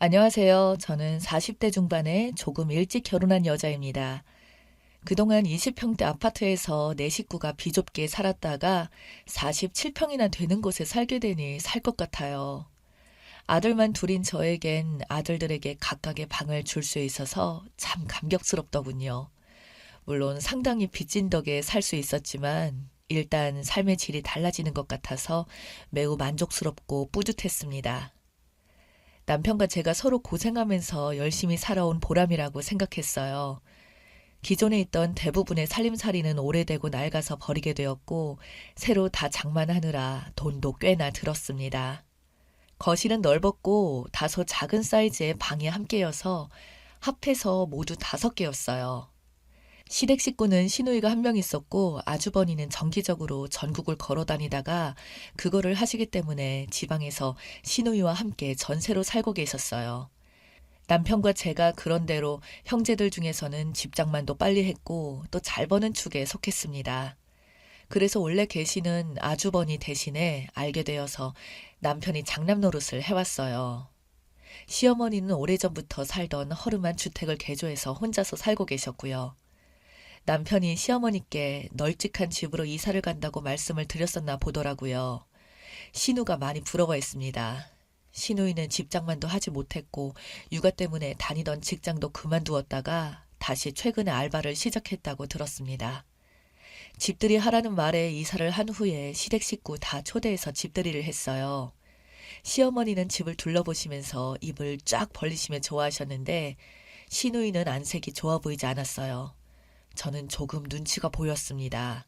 안녕하세요. 저는 40대 중반에 조금 일찍 결혼한 여자입니다. 그동안 20평대 아파트에서 네 식구가 비좁게 살았다가 47평이나 되는 곳에 살게 되니 살 것 같아요. 아들만 둘인 저에겐 아들들에게 각각의 방을 줄 수 있어서 참 감격스럽더군요. 물론 상당히 빚진 덕에 살 수 있었지만 일단 삶의 질이 달라지는 것 같아서 매우 만족스럽고 뿌듯했습니다. 남편과 제가 서로 고생하면서 열심히 살아온 보람이라고 생각했어요. 기존에 있던 대부분의 살림살이는 오래되고 낡아서 버리게 되었고, 새로 다 장만하느라 돈도 꽤나 들었습니다. 거실은 넓었고, 다소 작은 사이즈의 방이 함께여서 합해서 모두 5개였어요. 시댁 식구는 시누이가 한 명 있었고 아주버니는 정기적으로 전국을 걸어 다니다가 그거를 하시기 때문에 지방에서 시누이와 함께 전세로 살고 계셨어요. 남편과 제가 그런대로 형제들 중에서는 집장만도 빨리 했고 또 잘 버는 축에 속했습니다. 그래서 원래 계시는 아주버니 대신에 알게 되어서 남편이 장남 노릇을 해왔어요. 시어머니는 오래전부터 살던 허름한 주택을 개조해서 혼자서 살고 계셨고요. 남편이 시어머니께 널찍한 집으로 이사를 간다고 말씀을 드렸었나 보더라고요. 신우가 많이 부러워했습니다. 신우이는 집장만도 하지 못했고 육아 때문에 다니던 직장도 그만두었다가 다시 최근에 알바를 시작했다고 들었습니다. 집들이 하라는 말에 이사를 한 후에 시댁 식구 다 초대해서 집들이를 했어요. 시어머니는 집을 둘러보시면서 입을 쫙 벌리시며 좋아하셨는데 신우이는 안색이 좋아 보이지 않았어요. 저는 조금 눈치가 보였습니다.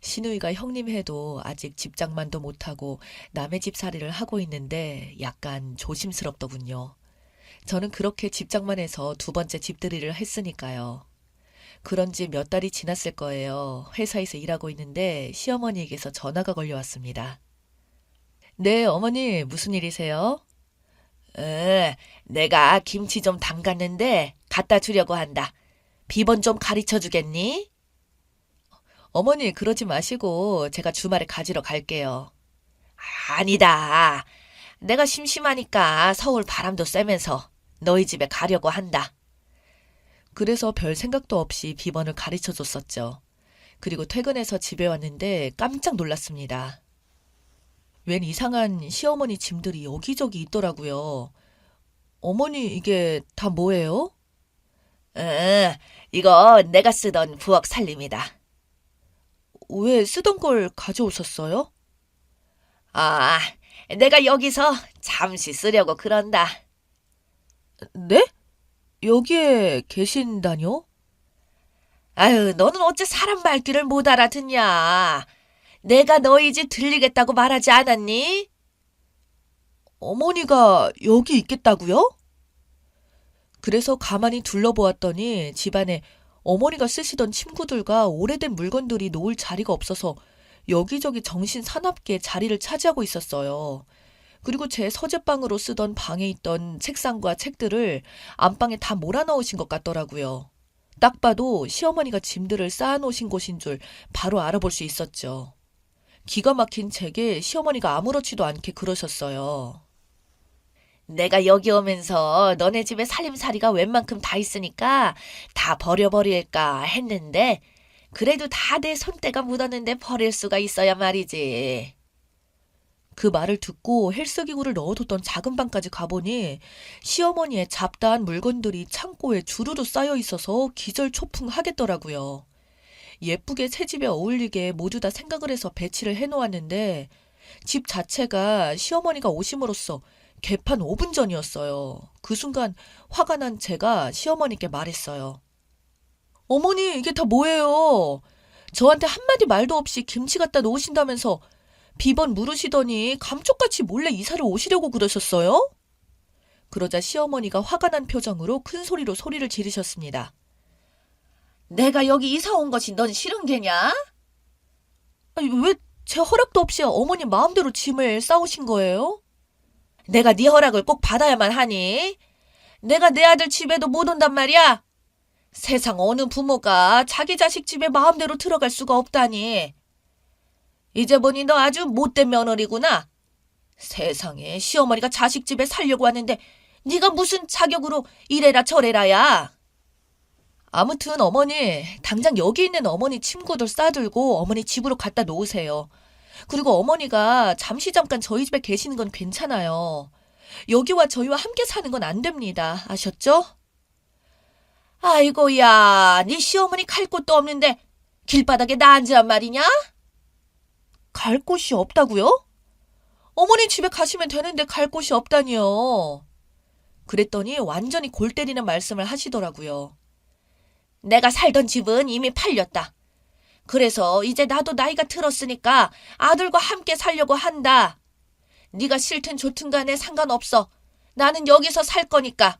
시누이가 형님 해도 아직 집장만도 못하고 남의 집살이를 하고 있는데 약간 조심스럽더군요. 저는 그렇게 집장만 해서 두 번째 집들이를 했으니까요. 그런지 몇 달이 지났을 거예요. 회사에서 일하고 있는데 시어머니에게서 전화가 걸려왔습니다. 네, 어머니, 무슨 일이세요? 내가 김치 좀 담갔는데 갖다 주려고 한다. 비번 좀 가르쳐 주겠니? 어머니, 그러지 마시고 제가 주말에 가지러 갈게요. 아니다. 내가 심심하니까 서울 바람도 쐬면서 너희 집에 가려고 한다. 그래서 별 생각도 없이 비번을 가르쳐 줬었죠. 그리고 퇴근해서 집에 왔는데 깜짝 놀랐습니다. 웬 이상한 시어머니 짐들이 여기저기 있더라고요. 어머니, 이게 다 뭐예요? 이거 내가 쓰던 부엌 살림이다. 왜 쓰던 걸 가져오셨어요? 아, 내가 여기서 잠시 쓰려고 그런다. 네? 여기에 계신다뇨? 아유, 너는 어째 사람 말귀를 못 알아듣냐? 내가 너희 집 들리겠다고 말하지 않았니? 어머니가 여기 있겠다고요? 그래서 가만히 둘러보았더니 집안에 어머니가 쓰시던 침구들과 오래된 물건들이 놓을 자리가 없어서 여기저기 정신 사납게 자리를 차지하고 있었어요. 그리고 제 서재방으로 쓰던 방에 있던 책상과 책들을 안방에 다 몰아넣으신 것 같더라고요. 딱 봐도 시어머니가 짐들을 쌓아놓으신 곳인 줄 바로 알아볼 수 있었죠. 기가 막힌 책에 시어머니가 아무렇지도 않게 그러셨어요. 내가 여기 오면서 너네 집에 살림살이가 웬만큼 다 있으니까 다 버려버릴까 했는데 그래도 다 내 손때가 묻었는데 버릴 수가 있어야 말이지. 그 말을 듣고 헬스기구를 넣어뒀던 작은 방까지 가보니 시어머니의 잡다한 물건들이 창고에 주르르 쌓여 있어서 기절초풍하겠더라고요. 예쁘게 새 집에 어울리게 모두 다 생각을 해서 배치를 해놓았는데 집 자체가 시어머니가 오심으로써 개판 5분 전이었어요. 그 순간 화가 난 제가 시어머니께 말했어요. 어머니, 이게 다 뭐예요? 저한테 한마디 말도 없이 김치 갖다 놓으신다면서 비번 물으시더니 감쪽같이 몰래 이사를 오시려고 그러셨어요? 그러자 시어머니가 화가 난 표정으로 큰 소리로 소리를 지르셨습니다. 내가 여기 이사 온 것이 넌 싫은 게냐? 아니, 왜 제 허락도 없이 어머니 마음대로 짐을 싸우신 거예요? 내가 네 허락을 꼭 받아야만 하니? 내가 내 아들 집에도 못 온단 말이야? 세상 어느 부모가 자기 자식 집에 마음대로 들어갈 수가 없다니. 이제 보니 너 아주 못된 며느리구나. 세상에 시어머니가 자식 집에 살려고 하는데 네가 무슨 자격으로 이래라 저래라야. 아무튼 어머니, 당장 여기 있는 어머니 친구들 싸들고 어머니 집으로 갖다 놓으세요. 그리고 어머니가 잠깐 저희 집에 계시는 건 괜찮아요. 여기와 저희와 함께 사는 건 안 됩니다. 아셨죠? 아이고야, 네 시어머니 갈 곳도 없는데 길바닥에 나 앉으란 말이냐? 갈 곳이 없다고요? 어머니 집에 가시면 되는데 갈 곳이 없다니요. 그랬더니 완전히 골 때리는 말씀을 하시더라고요. 내가 살던 집은 이미 팔렸다. 그래서 이제 나도 나이가 들었으니까 아들과 함께 살려고 한다. 네가 싫든 좋든 간에 상관없어. 나는 여기서 살 거니까.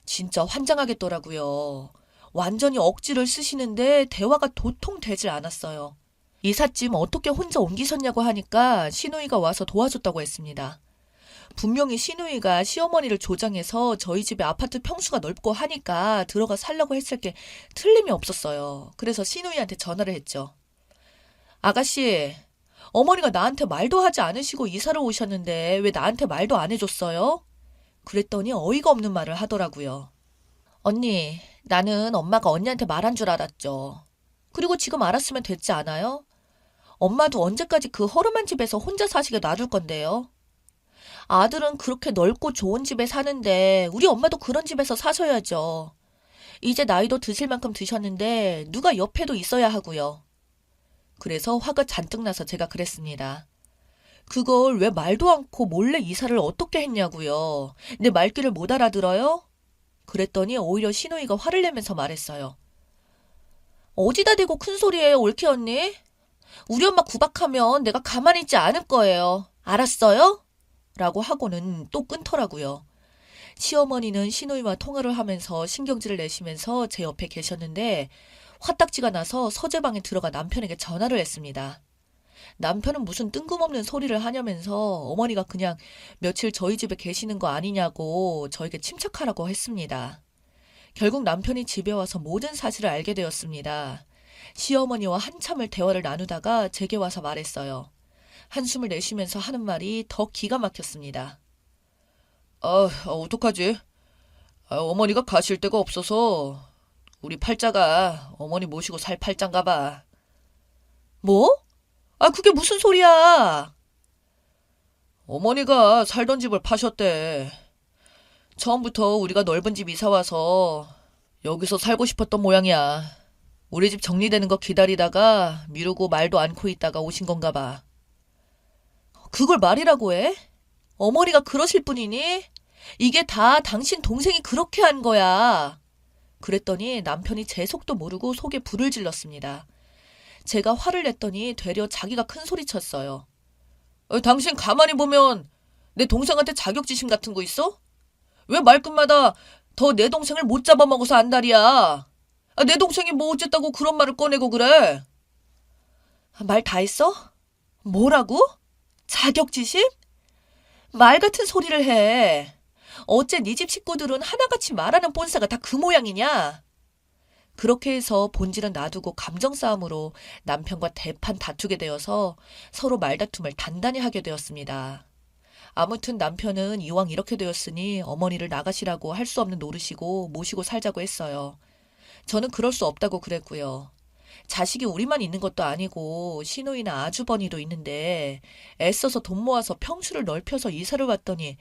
진짜 환장하겠더라고요. 완전히 억지를 쓰시는데 대화가 도통 되질 않았어요. 이삿짐 어떻게 혼자 옮기셨냐고 하니까 시누이가 와서 도와줬다고 했습니다. 분명히 시누이가 시어머니를 조장해서 저희 집에 아파트 평수가 넓고 하니까 들어가 살라고 했을 게 틀림이 없었어요. 그래서 시누이한테 전화를 했죠. 아가씨, 어머니가 나한테 말도 하지 않으시고 이사를 오셨는데 왜 나한테 말도 안 해줬어요? 그랬더니 어이가 없는 말을 하더라고요. 언니, 나는 엄마가 언니한테 말한 줄 알았죠. 그리고 지금 알았으면 됐지 않아요? 엄마도 언제까지 그 허름한 집에서 혼자 사시게 놔둘 건데요. 아들은 그렇게 넓고 좋은 집에 사는데 우리 엄마도 그런 집에서 사셔야죠. 이제 나이도 드실 만큼 드셨는데 누가 옆에도 있어야 하고요. 그래서 화가 잔뜩 나서 제가 그랬습니다. 그걸 왜 말도 않고 몰래 이사를 어떻게 했냐고요. 내 말귀를 못 알아들어요? 그랬더니 오히려 시누이가 화를 내면서 말했어요. 어디다 대고 큰 소리예요, 올케 언니? 우리 엄마 구박하면 내가 가만히 있지 않을 거예요. 알았어요? 라고 하고는 또 끊더라고요. 시어머니는 시누이와 통화를 하면서 신경질을 내시면서 제 옆에 계셨는데 화딱지가 나서 서재방에 들어가 남편에게 전화를 했습니다. 남편은 무슨 뜬금없는 소리를 하냐면서 어머니가 그냥 며칠 저희 집에 계시는 거 아니냐고 저에게 침착하라고 했습니다. 결국 남편이 집에 와서 모든 사실을 알게 되었습니다. 시어머니와 한참을 대화를 나누다가 제게 와서 말했어요. 한숨을 내쉬면서 하는 말이 더 기가 막혔습니다. 어떡하지? 어머니가 가실 데가 없어서 우리 팔자가 어머니 모시고 살 팔자인가 봐. 뭐? 그게 무슨 소리야? 어머니가 살던 집을 파셨대. 처음부터 우리가 넓은 집 이사 와서 여기서 살고 싶었던 모양이야. 우리 집 정리되는 거 기다리다가 미루고 말도 않고 있다가 오신 건가 봐. 그걸 말이라고 해? 어머니가 그러실 분이니? 이게 다 당신 동생이 그렇게 한 거야. 그랬더니 남편이 제 속도 모르고 속에 불을 질렀습니다. 제가 화를 냈더니 되려 자기가 큰 소리 쳤어요. 당신 가만히 보면 내 동생한테 자격지심 같은 거 있어? 왜 말끝마다 더 내 동생을 못 잡아먹어서 안달이야? 내 동생이 뭐 어쨌다고 그런 말을 꺼내고 그래? 말 다 했어? 뭐라고? 자격지심? 말 같은 소리를 해. 어째 네 집 식구들은 하나같이 말하는 본사가 다 그 모양이냐? 그렇게 해서 본질은 놔두고 감정 싸움으로 남편과 대판 다투게 되어서 서로 말다툼을 단단히 하게 되었습니다. 아무튼 남편은 이왕 이렇게 되었으니 어머니를 나가시라고 할 수 없는 노릇이고 모시고 살자고 했어요. 저는 그럴 수 없다고 그랬고요. 자식이 우리만 있는 것도 아니고 시누이나 아주버니도 있는데 애써서 돈 모아서 평수를 넓혀서 이사를 왔더니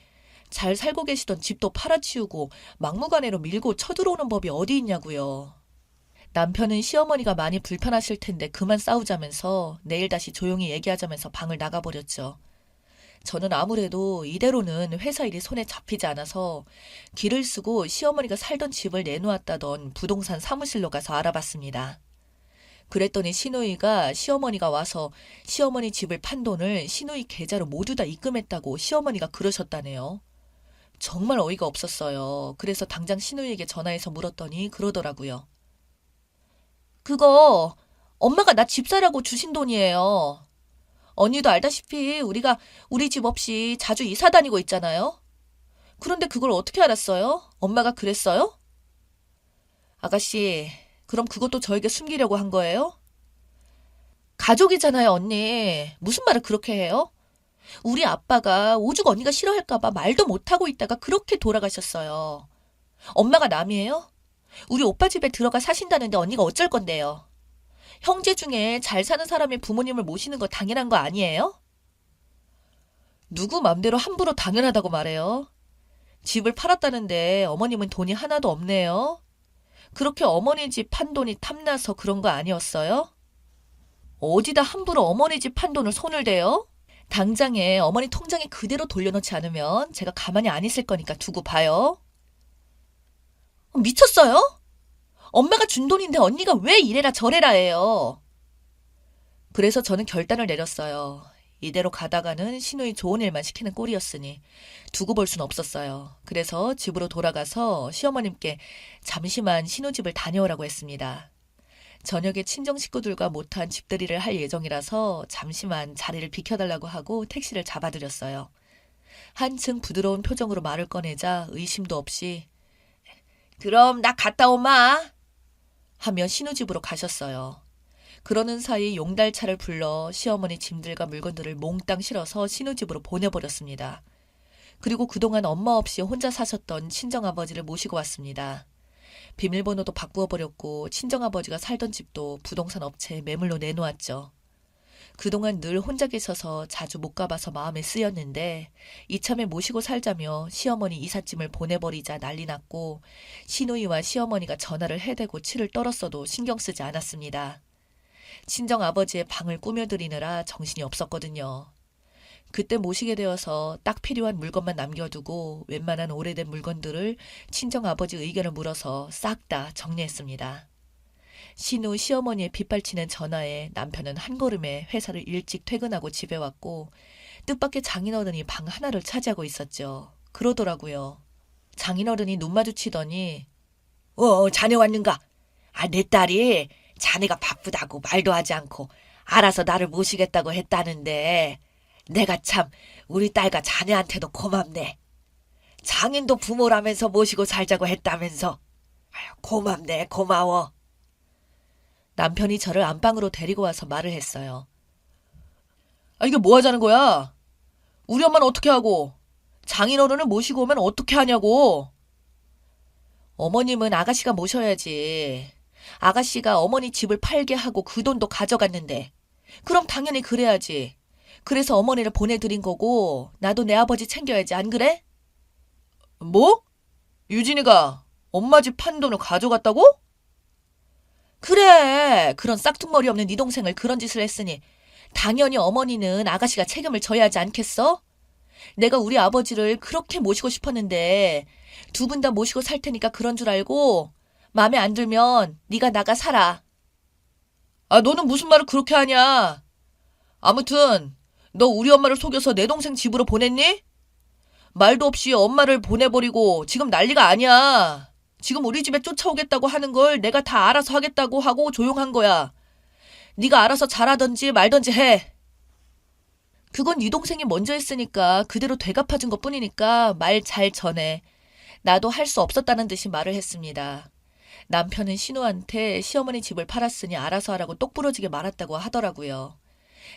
잘 살고 계시던 집도 팔아치우고 막무가내로 밀고 쳐들어오는 법이 어디 있냐고요. 남편은 시어머니가 많이 불편하실 텐데 그만 싸우자면서 내일 다시 조용히 얘기하자면서 방을 나가버렸죠. 저는 아무래도 이대로는 회사 일이 손에 잡히지 않아서 길을 쓰고 시어머니가 살던 집을 내놓았다던 부동산 사무실로 가서 알아봤습니다. 그랬더니 시누이가 시어머니가 와서 시어머니 집을 판 돈을 시누이 계좌로 모두 다 입금했다고 시어머니가 그러셨다네요. 정말 어이가 없었어요. 그래서 당장 시누이에게 전화해서 물었더니 그러더라고요. 그거 엄마가 나 집 사라고 주신 돈이에요. 언니도 알다시피 우리가 우리 집 없이 자주 이사 다니고 있잖아요. 그런데 그걸 어떻게 알았어요? 엄마가 그랬어요? 아가씨, 그럼 그것도 저에게 숨기려고 한 거예요? 가족이잖아요, 언니. 무슨 말을 그렇게 해요? 우리 아빠가 오죽 언니가 싫어할까봐 말도 못하고 있다가 그렇게 돌아가셨어요. 엄마가 남이에요? 우리 오빠 집에 들어가 사신다는데 언니가 어쩔 건데요? 형제 중에 잘 사는 사람의 부모님을 모시는 거 당연한 거 아니에요? 누구 맘대로 함부로 당연하다고 말해요. 집을 팔았다는데 어머님은 돈이 하나도 없네요. 그렇게 어머니 집 판돈이 탐나서 그런 거 아니었어요? 어디다 함부로 어머니 집 판돈을 손을 대요? 당장에 어머니 통장에 그대로 돌려놓지 않으면 제가 가만히 안 있을 거니까 두고 봐요. 미쳤어요? 엄마가 준 돈인데 언니가 왜 이래라 저래라 해요. 그래서 저는 결단을 내렸어요. 이대로 가다가는 시누이 좋은 일만 시키는 꼴이었으니 두고 볼 순 없었어요. 그래서 집으로 돌아가서 시어머님께 잠시만 시누집을 다녀오라고 했습니다. 저녁에 친정 식구들과 못한 집들이를 할 예정이라서 잠시만 자리를 비켜달라고 하고 택시를 잡아드렸어요. 한층 부드러운 표정으로 말을 꺼내자 의심도 없이 그럼 나 갔다 오마 하며 신우집으로 가셨어요. 그러는 사이 용달차를 불러 시어머니 짐들과 물건들을 몽땅 실어서 신우집으로 보내버렸습니다. 그리고 그동안 엄마 없이 혼자 사셨던 친정아버지를 모시고 왔습니다. 비밀번호도 바꾸어 버렸고 친정아버지가 살던 집도 부동산 업체에 매물로 내놓았죠. 그동안 늘 혼자 계셔서 자주 못 가봐서 마음에 쓰였는데 이참에 모시고 살자며 시어머니 이삿짐을 보내버리자 난리 났고 시누이와 시어머니가 전화를 해대고 치를 떨었어도 신경 쓰지 않았습니다. 친정아버지의 방을 꾸며드리느라 정신이 없었거든요. 그때 모시게 되어서 딱 필요한 물건만 남겨두고 웬만한 오래된 물건들을 친정아버지 의견을 물어서 싹 다 정리했습니다. 신우 시어머니의 빗발치는 전화에 남편은 한 걸음에 회사를 일찍 퇴근하고 집에 왔고 뜻밖의 장인어른이 방 하나를 차지하고 있었죠. 그러더라고요. 장인어른이 눈 마주치더니 자네 왔는가? 내 딸이 자네가 바쁘다고 말도 하지 않고 알아서 나를 모시겠다고 했다는데 내가 참 우리 딸과 자네한테도 고맙네. 장인도 부모라면서 모시고 살자고 했다면서. 아유, 고맙네, 고마워. 남편이 저를 안방으로 데리고 와서 말을 했어요. 이게 뭐 하자는 거야? 우리 엄마는 어떻게 하고? 장인어른을 모시고 오면 어떻게 하냐고? 어머님은 아가씨가 모셔야지. 아가씨가 어머니 집을 팔게 하고 그 돈도 가져갔는데. 그럼 당연히 그래야지. 그래서 어머니를 보내드린 거고 나도 내 아버지 챙겨야지, 안 그래? 뭐? 유진이가 엄마 집 판 돈을 가져갔다고? 그래. 그런 싹퉁머리 없는 네 동생을 그런 짓을 했으니 당연히 어머니는 아가씨가 책임을 져야 하지 않겠어? 내가 우리 아버지를 그렇게 모시고 싶었는데 두 분 다 모시고 살 테니까 그런 줄 알고 마음에 안 들면 네가 나가 살아. 너는 무슨 말을 그렇게 하냐? 아무튼 너 우리 엄마를 속여서 내 동생 집으로 보냈니? 말도 없이 엄마를 보내버리고 지금 난리가 아니야. 지금 우리 집에 쫓아오겠다고 하는 걸 내가 다 알아서 하겠다고 하고 조용한 거야. 네가 알아서 잘하든지 말든지 해. 그건 네 동생이 먼저 했으니까 그대로 되갚아준 것뿐이니까 말 잘 전해. 나도 할 수 없었다는 듯이 말을 했습니다. 남편은 신우한테 시어머니 집을 팔았으니 알아서 하라고 똑부러지게 말았다고 하더라고요.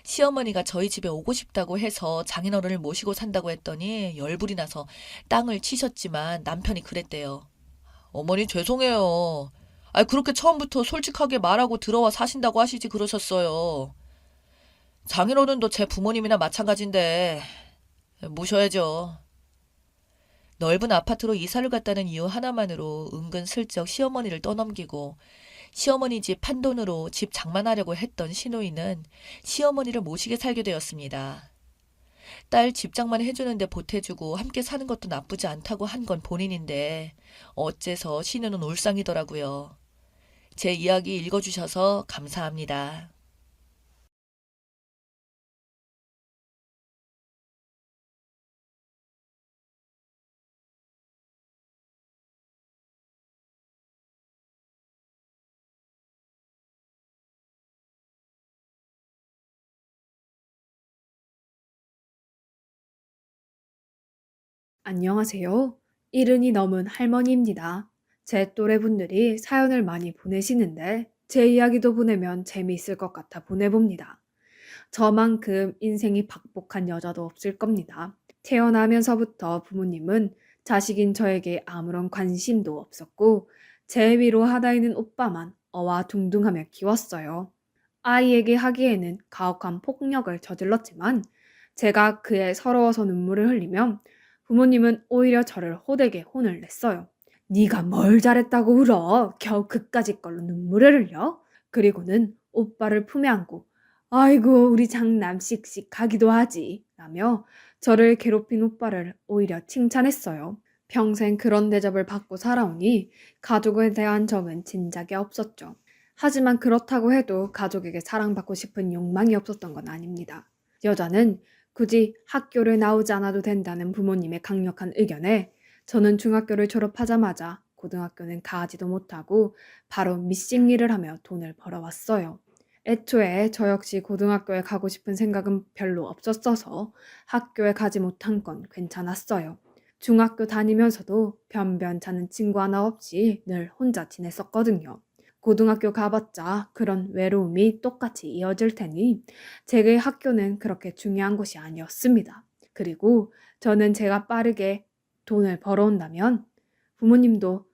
시어머니가 저희 집에 오고 싶다고 해서 장인어른을 모시고 산다고 했더니 열불이 나서 땅을 치셨지만 남편이 그랬대요. 어머니 죄송해요. 그렇게 처음부터 솔직하게 말하고 들어와 사신다고 하시지 그러셨어요. 장인어른도 제 부모님이나 마찬가지인데 모셔야죠. 넓은 아파트로 이사를 갔다는 이유 하나만으로 은근슬쩍 시어머니를 떠넘기고 시어머니 집 판돈으로 집 장만하려고 했던 시누이는 시어머니를 모시게 살게 되었습니다. 딸 집 장만 해주는데 보태주고 함께 사는 것도 나쁘지 않다고 한 건 본인인데 어째서 시누는 울상이더라고요. 제 이야기 읽어주셔서 감사합니다. 안녕하세요. 이른이 넘은 할머니입니다. 제 또래 분들이 사연을 많이 보내시는데 제 이야기도 보내면 재미있을 것 같아 보내봅니다. 저만큼 인생이 박복한 여자도 없을 겁니다. 태어나면서부터 부모님은 자식인 저에게 아무런 관심도 없었고 제 위로 하나 있는 오빠만 어와둥둥하며 키웠어요. 아이에게 하기에는 가혹한 폭력을 저질렀지만 제가 그에 서러워서 눈물을 흘리면 부모님은 오히려 저를 호되게 혼을 냈어요. 네가 뭘 잘했다고 울어? 겨우 그까짓 걸로 눈물을 흘려? 그리고는 오빠를 품에 안고 아이고 우리 장남 씩씩하기도 하지 라며 저를 괴롭힌 오빠를 오히려 칭찬했어요. 평생 그런 대접을 받고 살아오니 가족에 대한 정은 진작에 없었죠. 하지만 그렇다고 해도 가족에게 사랑받고 싶은 욕망이 없었던 건 아닙니다. 여자는 굳이 학교를 나오지 않아도 된다는 부모님의 강력한 의견에 저는 중학교를 졸업하자마자 고등학교는 가지도 못하고 바로 미싱 일을 하며 돈을 벌어왔어요. 애초에 저 역시 고등학교에 가고 싶은 생각은 별로 없었어서 학교에 가지 못한 건 괜찮았어요. 중학교 다니면서도 변변찮은 친구 하나 없이 늘 혼자 지냈었거든요. 고등학교 가봤자 그런 외로움이 똑같이 이어질 테니 제게 학교는 그렇게 중요한 곳이 아니었습니다. 그리고 저는 제가 빠르게 돈을 벌어온다면 부모님도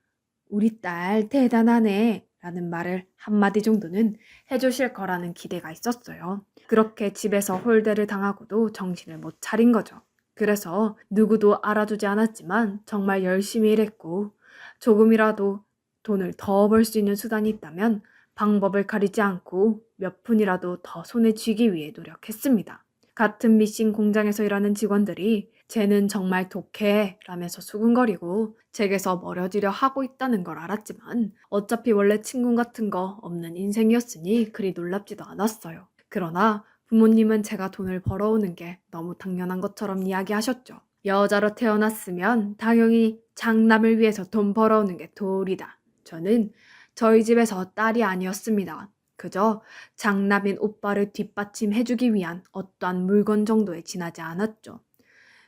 우리 딸 대단하네 라는 말을 한마디 정도는 해주실 거라는 기대가 있었어요. 그렇게 집에서 홀대를 당하고도 정신을 못 차린 거죠. 그래서 누구도 알아주지 않았지만 정말 열심히 일했고 조금이라도 돈을 더 벌 수 있는 수단이 있다면 방법을 가리지 않고 몇 푼이라도 더 손에 쥐기 위해 노력했습니다. 같은 미싱 공장에서 일하는 직원들이 쟤는 정말 독해 라면서 수군거리고 제게서 멀어지려 하고 있다는 걸 알았지만 어차피 원래 친구 같은 거 없는 인생이었으니 그리 놀랍지도 않았어요. 그러나 부모님은 제가 돈을 벌어오는 게 너무 당연한 것처럼 이야기하셨죠. 여자로 태어났으면 당연히 장남을 위해서 돈 벌어오는 게 도리다. 저는 저희 집에서 딸이 아니었습니다. 그저 장남인 오빠를 뒷받침해주기 위한 어떠한 물건 정도에 지나지 않았죠.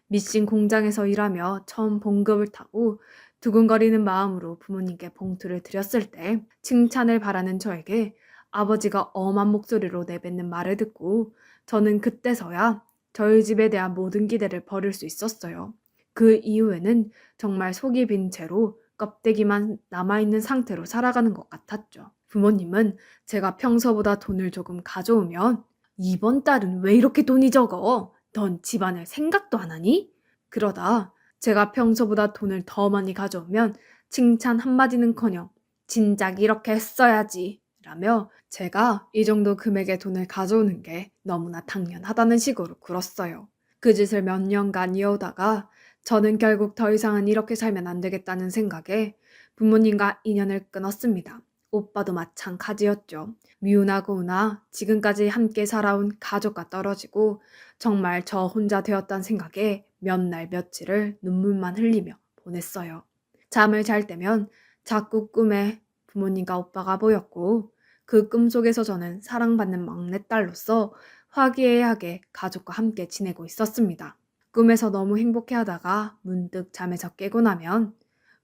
미싱 공장에서 일하며 처음 봉급을 타고 두근거리는 마음으로 부모님께 봉투를 드렸을 때 칭찬을 바라는 저에게 아버지가 엄한 목소리로 내뱉는 말을 듣고 저는 그때서야 저희 집에 대한 모든 기대를 버릴 수 있었어요. 그 이후에는 정말 속이 빈 채로 껍데기만 남아있는 상태로 살아가는 것 같았죠. 부모님은 제가 평소보다 돈을 조금 가져오면 이번 달은 왜 이렇게 돈이 적어? 넌 집안을 생각도 안 하니? 그러다 제가 평소보다 돈을 더 많이 가져오면 칭찬 한마디는커녕 진작 이렇게 했어야지 라며 제가 이 정도 금액의 돈을 가져오는 게 너무나 당연하다는 식으로 굴었어요. 그 짓을 몇 년간 이어오다가 저는 결국 더 이상은 이렇게 살면 안 되겠다는 생각에 부모님과 인연을 끊었습니다. 오빠도 마찬가지였죠. 미운하고나 지금까지 함께 살아온 가족과 떨어지고 정말 저 혼자 되었다는 생각에 몇 날 며칠을 눈물만 흘리며 보냈어요. 잠을 잘 때면 자꾸 꿈에 부모님과 오빠가 보였고 그 꿈 속에서 저는 사랑받는 막내딸로서 화기애애하게 가족과 함께 지내고 있었습니다. 꿈에서 너무 행복해하다가 문득 잠에서 깨고 나면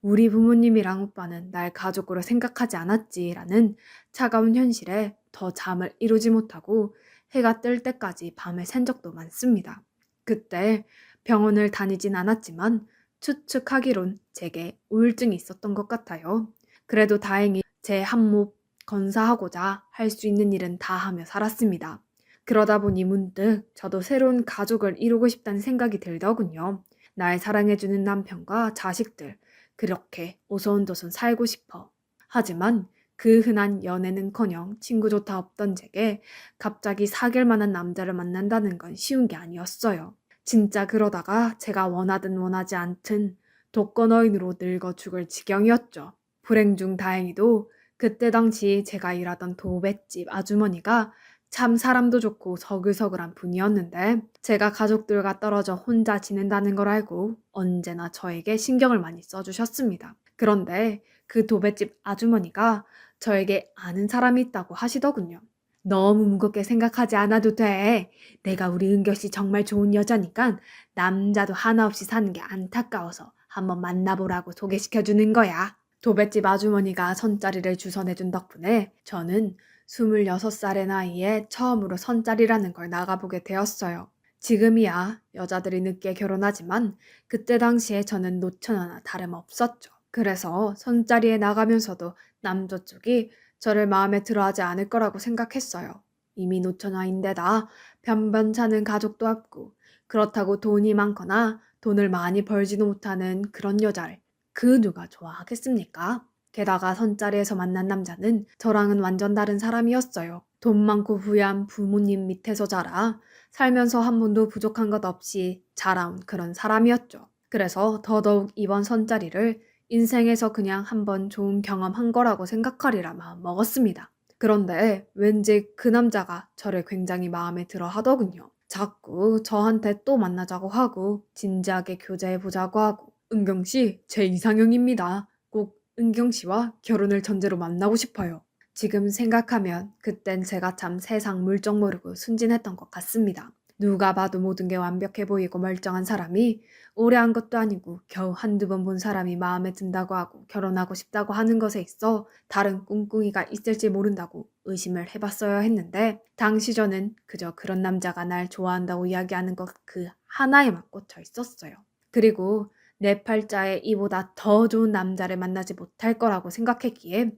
우리 부모님이랑 오빠는 날 가족으로 생각하지 않았지라는 차가운 현실에 더 잠을 이루지 못하고 해가 뜰 때까지 밤을 샌 적도 많습니다. 그때 병원을 다니진 않았지만 추측하기론 제게 우울증이 있었던 것 같아요. 그래도 다행히 제 한몫 건사하고자 할 수 있는 일은 다 하며 살았습니다. 그러다 보니 문득 저도 새로운 가족을 이루고 싶다는 생각이 들더군요. 날 사랑해주는 남편과 자식들, 그렇게 오손도손 살고 싶어. 하지만 그 흔한 연애는커녕 친구조차 없던 제게 갑자기 사귈 만한 남자를 만난다는 건 쉬운 게 아니었어요. 진짜 그러다가 제가 원하든 원하지 않든 독거노인으로 늙어 죽을 지경이었죠. 불행 중 다행히도 그때 당시 제가 일하던 도배집 아주머니가 참 사람도 좋고 서글서글한 분이었는데 제가 가족들과 떨어져 혼자 지낸다는 걸 알고 언제나 저에게 신경을 많이 써주셨습니다. 그런데 그 도배집 아주머니가 저에게 아는 사람이 있다고 하시더군요. 너무 무겁게 생각하지 않아도 돼. 내가 우리 은결씨 정말 좋은 여자니까 남자도 하나 없이 사는 게 안타까워서 한번 만나보라고 소개시켜주는 거야. 도배집 아주머니가 선자리를 주선해준 덕분에 저는 26살의 나이에 처음으로 선짜리라는 걸 나가보게 되었어요. 지금이야 여자들이 늦게 결혼하지만 그때 당시에 저는 노처녀나 다름없었죠. 그래서 선짜리에 나가면서도 남자 쪽이 저를 마음에 들어하지 않을 거라고 생각했어요. 이미 노처녀인데다 변변찮은 가족도 없고 그렇다고 돈이 많거나 돈을 많이 벌지도 못하는 그런 여자를 그 누가 좋아하겠습니까? 게다가 선자리에서 만난 남자는 저랑은 완전 다른 사람이었어요. 돈 많고 부유한 부모님 밑에서 자라 살면서 한 번도 부족한 것 없이 자라온 그런 사람이었죠. 그래서 더더욱 이번 선자리를 인생에서 그냥 한번 좋은 경험한 거라고 생각하리라 마음 먹었습니다. 그런데 왠지 그 남자가 저를 굉장히 마음에 들어 하더군요. 자꾸 저한테 또 만나자고 하고 진지하게 교제해보자고 하고 은경씨 제 이상형입니다. 꼭 은경씨와 결혼을 전제로 만나고 싶어요. 지금 생각하면 그땐 제가 참 세상 물정 모르고 순진했던 것 같습니다. 누가 봐도 모든 게 완벽해 보이고 멀쩡한 사람이 오래 한 것도 아니고 겨우 한두 번 본 사람이 마음에 든다고 하고 결혼하고 싶다고 하는 것에 있어 다른 꿍꿍이가 있을지 모른다고 의심을 해봤어야 했는데 당시 저는 그저 그런 남자가 날 좋아한다고 이야기하는 것 그 하나에만 꽂혀 있었어요. 그리고 내 팔자에 이보다 더 좋은 남자를 만나지 못할 거라고 생각했기에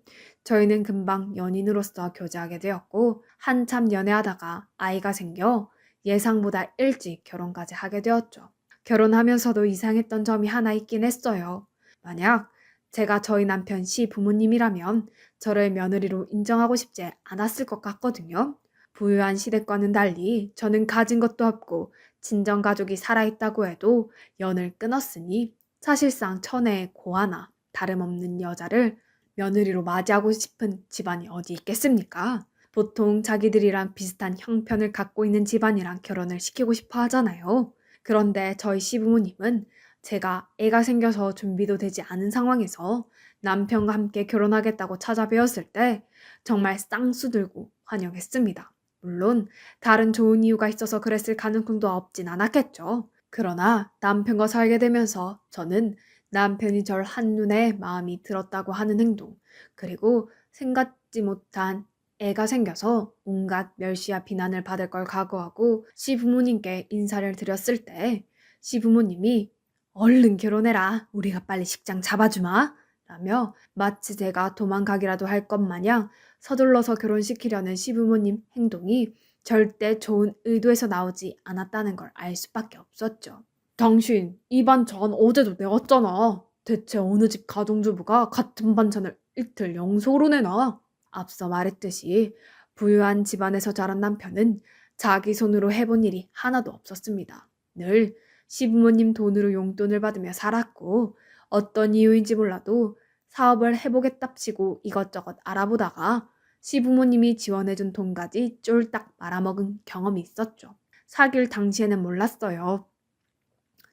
저희는 금방 연인으로서 교제하게 되었고 한참 연애하다가 아이가 생겨 예상보다 일찍 결혼까지 하게 되었죠. 결혼하면서도 이상했던 점이 하나 있긴 했어요. 만약 제가 저희 남편 씨 부모님이라면 저를 며느리로 인정하고 싶지 않았을 것 같거든요. 부유한 시댁과는 달리 저는 가진 것도 없고 친정가족이 살아있다고 해도 연을 끊었으니 사실상 천혜의 고아나 다름없는 여자를 며느리로 맞이하고 싶은 집안이 어디 있겠습니까? 보통 자기들이랑 비슷한 형편을 갖고 있는 집안이랑 결혼을 시키고 싶어 하잖아요. 그런데 저희 시부모님은 제가 애가 생겨서 준비도 되지 않은 상황에서 남편과 함께 결혼하겠다고 찾아뵈었을 때 정말 쌍수 들고 환영했습니다. 물론 다른 좋은 이유가 있어서 그랬을 가능성도 없진 않았겠죠. 그러나 남편과 살게 되면서 저는 남편이 절 한눈에 마음이 들었다고 하는 행동, 그리고 생각지 못한 애가 생겨서 온갖 멸시와 비난을 받을 걸 각오하고 시부모님께 인사를 드렸을 때 시부모님이 얼른 결혼해라. 우리가 빨리 식장 잡아주마. 라며 마치 제가 도망가기라도 할 것 마냥 서둘러서 결혼시키려는 시부모님 행동이 절대 좋은 의도에서 나오지 않았다는 걸 알 수밖에 없었죠. 당신 이 반찬 어제도 내왔잖아. 대체 어느 집 가정주부가 같은 반찬을 이틀 영속으로 내놔? 앞서 말했듯이 부유한 집안에서 자란 남편은 자기 손으로 해본 일이 하나도 없었습니다. 늘 시부모님 돈으로 용돈을 받으며 살았고 어떤 이유인지 몰라도 사업을 해보겠답시고 이것저것 알아보다가 시부모님이 지원해준 돈까지 쫄딱 말아먹은 경험이 있었죠. 사귈 당시에는 몰랐어요.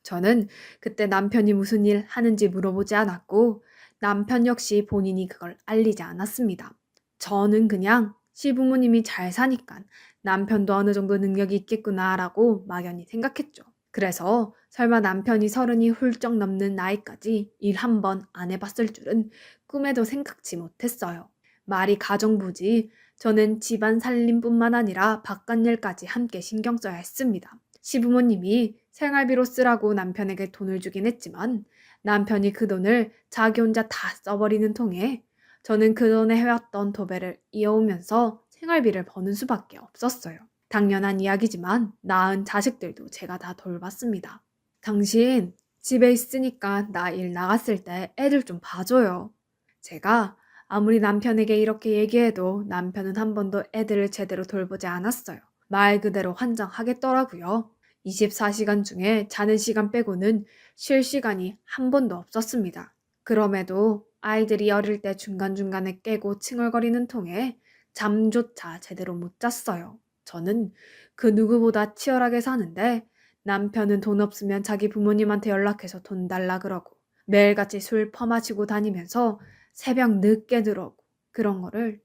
저는 그때 남편이 무슨 일 하는지 물어보지 않았고 남편 역시 본인이 그걸 알리지 않았습니다. 저는 그냥 시부모님이 잘 사니까 남편도 어느 정도 능력이 있겠구나라고 막연히 생각했죠. 그래서 설마 남편이 30이 훌쩍 넘는 나이까지 일 한 번 안 해봤을 줄은 꿈에도 생각지 못했어요. 말이 가정부지 저는 집안 살림뿐만 아니라 바깥일까지 함께 신경 써야 했습니다. 시부모님이 생활비로 쓰라고 남편에게 돈을 주긴 했지만 남편이 그 돈을 자기 혼자 다 써버리는 통에 저는 그 돈에 해왔던 도배를 이어오면서 생활비를 버는 수밖에 없었어요. 당연한 이야기지만 낳은 자식들도 제가 다 돌봤습니다. 당신 집에 있으니까 나 일 나갔을 때 애들 좀 봐줘요. 제가 아무리 남편에게 이렇게 얘기해도 남편은 한 번도 애들을 제대로 돌보지 않았어요. 말 그대로 환장하겠더라고요. 24시간 중에 자는 시간 빼고는 쉴 시간이 한 번도 없었습니다. 그럼에도 아이들이 어릴 때 중간중간에 깨고 칭얼거리는 통에 잠조차 제대로 못 잤어요. 저는 그 누구보다 치열하게 사는데 남편은 돈 없으면 자기 부모님한테 연락해서 돈 달라 그러고 매일같이 술 퍼마시고 다니면서 새벽 늦게 들어오고 그런 거를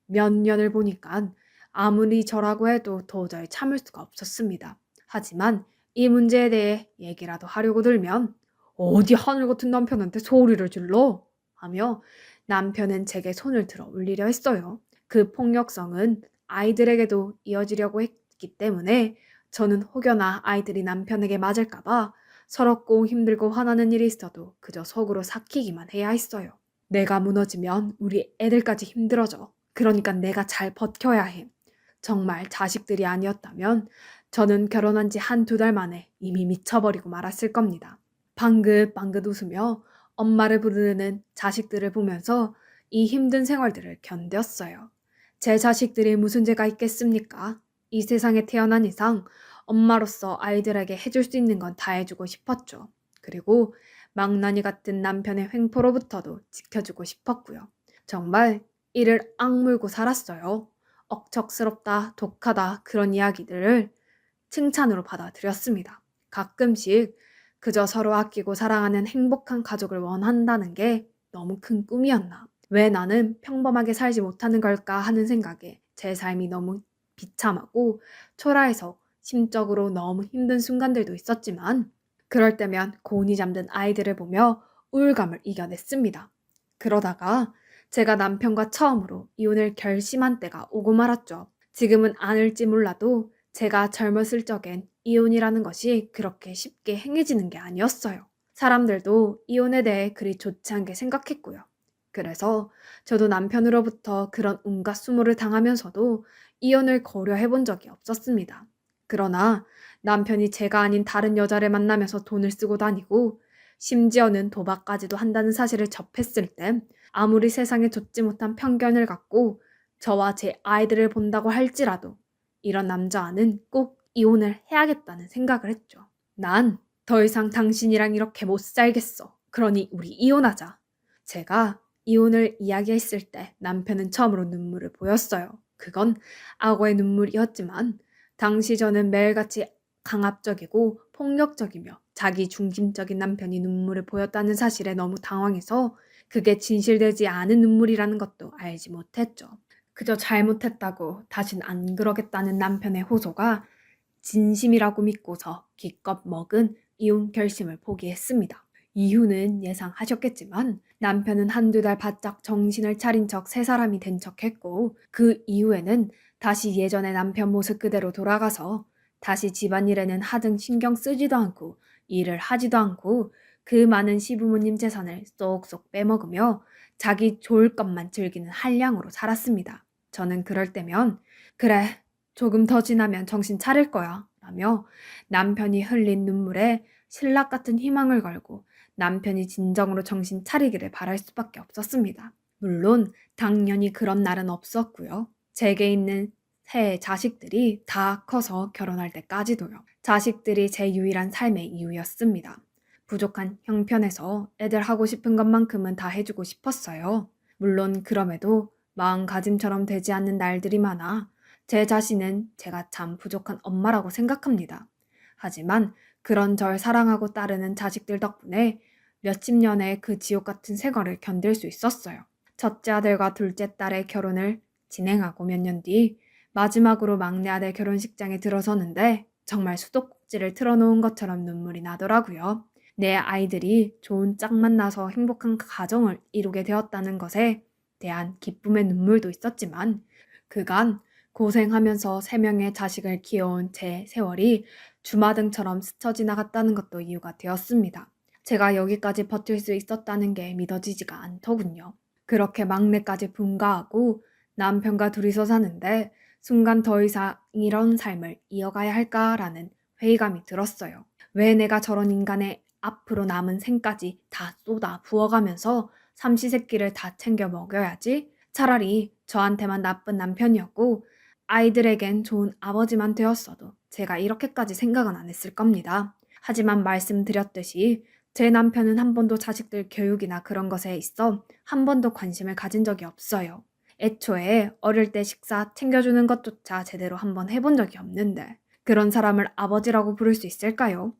몇 년을 보니까 아무리 저라고 해도 도저히 참을 수가 없었습니다. 하지만 이 문제에 대해 얘기라도 하려고 들면 어디 하늘 같은 남편한테 소리를 질러? 하며 남편은 제게 손을 들어 올리려 했어요. 그 폭력성은 아이들에게도 이어지려고 했기 때문에 저는 혹여나 아이들이 남편에게 맞을까봐 서럽고 힘들고 화나는 일이 있어도 그저 속으로 삭히기만 해야 했어요. 내가 무너지면 우리 애들까지 힘들어져. 그러니까 내가 잘 버텨야 해. 정말 자식들이 아니었다면 저는 결혼한 지 한두 달 만에 이미 미쳐버리고 말았을 겁니다. 방긋방긋 웃으며 엄마를 부르는 자식들을 보면서 이 힘든 생활들을 견뎠어요. 제 자식들이 무슨 죄가 있겠습니까? 이 세상에 태어난 이상 엄마로서 아이들에게 해줄 수 있는 건 다 해주고 싶었죠. 그리고 망나니 같은 남편의 횡포로부터도 지켜주고 싶었고요. 정말 이를 악물고 살았어요. 억척스럽다, 독하다 그런 이야기들을 칭찬으로 받아들였습니다. 가끔씩 그저 서로 아끼고 사랑하는 행복한 가족을 원한다는 게 너무 큰 꿈이었나. 왜 나는 평범하게 살지 못하는 걸까 하는 생각에 제 삶이 너무 비참하고 초라해서 심적으로 너무 힘든 순간들도 있었지만 그럴 때면 곤히 잠든 아이들을 보며 우울감을 이겨냈습니다. 그러다가 제가 남편과 처음으로 이혼을 결심한 때가 오고 말았죠. 지금은 아닐지 몰라도 제가 젊었을 적엔 이혼이라는 것이 그렇게 쉽게 행해지는 게 아니었어요. 사람들도 이혼에 대해 그리 좋지 않게 생각했고요. 그래서 저도 남편으로부터 그런 온갖 수모를 당하면서도 이혼을 고려해 본 적이 없었습니다. 그러나 남편이 제가 아닌 다른 여자를 만나면서 돈을 쓰고 다니고 심지어는 도박까지도 한다는 사실을 접했을 때 아무리 세상에 좋지 못한 편견을 갖고 저와 제 아이들을 본다고 할지라도 이런 남자와는 꼭 이혼을 해야겠다는 생각을 했죠. 난 더 이상 당신이랑 이렇게 못 살겠어. 그러니 우리 이혼하자. 제가 이혼을 이야기했을 때 남편은 처음으로 눈물을 보였어요. 그건 악어의 눈물이었지만 당시 저는 매일같이 강압적이고 폭력적이며 자기 중심적인 남편이 눈물을 보였다는 사실에 너무 당황해서 그게 진실되지 않은 눈물이라는 것도 알지 못했죠. 그저 잘못했다고 다신 안 그러겠다는 남편의 호소가 진심이라고 믿고서 기껏 먹은 이혼 결심을 포기했습니다. 이유는 예상하셨겠지만 남편은 한두 달 바짝 정신을 차린 척 새 사람이 된 척했고 그 이후에는 다시 예전의 남편 모습 그대로 돌아가서 다시 집안일에는 하등 신경 쓰지도 않고 일을 하지도 않고 그 많은 시부모님 재산을 쏙쏙 빼먹으며 자기 좋을 것만 즐기는 한량으로 살았습니다. 저는 그럴 때면 그래 조금 더 지나면 정신 차릴 거야 라며 남편이 흘린 눈물에 신락 같은 희망을 걸고 남편이 진정으로 정신 차리기를 바랄 수밖에 없었습니다. 물론 당연히 그런 날은 없었고요. 제게 있는 새 자식들이 다 커서 결혼할 때까지도요. 자식들이 제 유일한 삶의 이유였습니다. 부족한 형편에서 애들 하고 싶은 것만큼은 다 해주고 싶었어요. 물론 그럼에도 마음가짐처럼 되지 않는 날들이 많아 제 자신은 제가 참 부족한 엄마라고 생각합니다. 하지만 그런 절 사랑하고 따르는 자식들 덕분에 몇십 년의 그 지옥 같은 생활을 견딜 수 있었어요. 첫째 아들과 둘째 딸의 결혼을 진행하고 몇 년 뒤 마지막으로 막내 아들 결혼식장에 들어서는데 정말 수도꼭지를 틀어놓은 것처럼 눈물이 나더라고요. 내 아이들이 좋은 짝 만나서 행복한 가정을 이루게 되었다는 것에 대한 기쁨의 눈물도 있었지만 그간 고생하면서 3명의 자식을 키워온 제 세월이 주마등처럼 스쳐 지나갔다는 것도 이유가 되었습니다. 제가 여기까지 버틸 수 있었다는 게 믿어지지가 않더군요. 그렇게 막내까지 분가하고 남편과 둘이서 사는데 순간 더 이상 이런 삶을 이어가야 할까라는 회의감이 들었어요. 왜 내가 저런 인간의 앞으로 남은 생까지 다 쏟아 부어가면서 삼시세끼를 다 챙겨 먹여야지? 차라리 저한테만 나쁜 남편이었고 아이들에겐 좋은 아버지만 되었어도 제가 이렇게까지 생각은 안 했을 겁니다. 하지만 말씀드렸듯이 제 남편은 한 번도 자식들 교육이나 그런 것에 있어 한 번도 관심을 가진 적이 없어요. 애초에 어릴 때 식사 챙겨주는 것조차 제대로 한번 해본 적이 없는데 그런 사람을 아버지라고 부를 수 있을까요?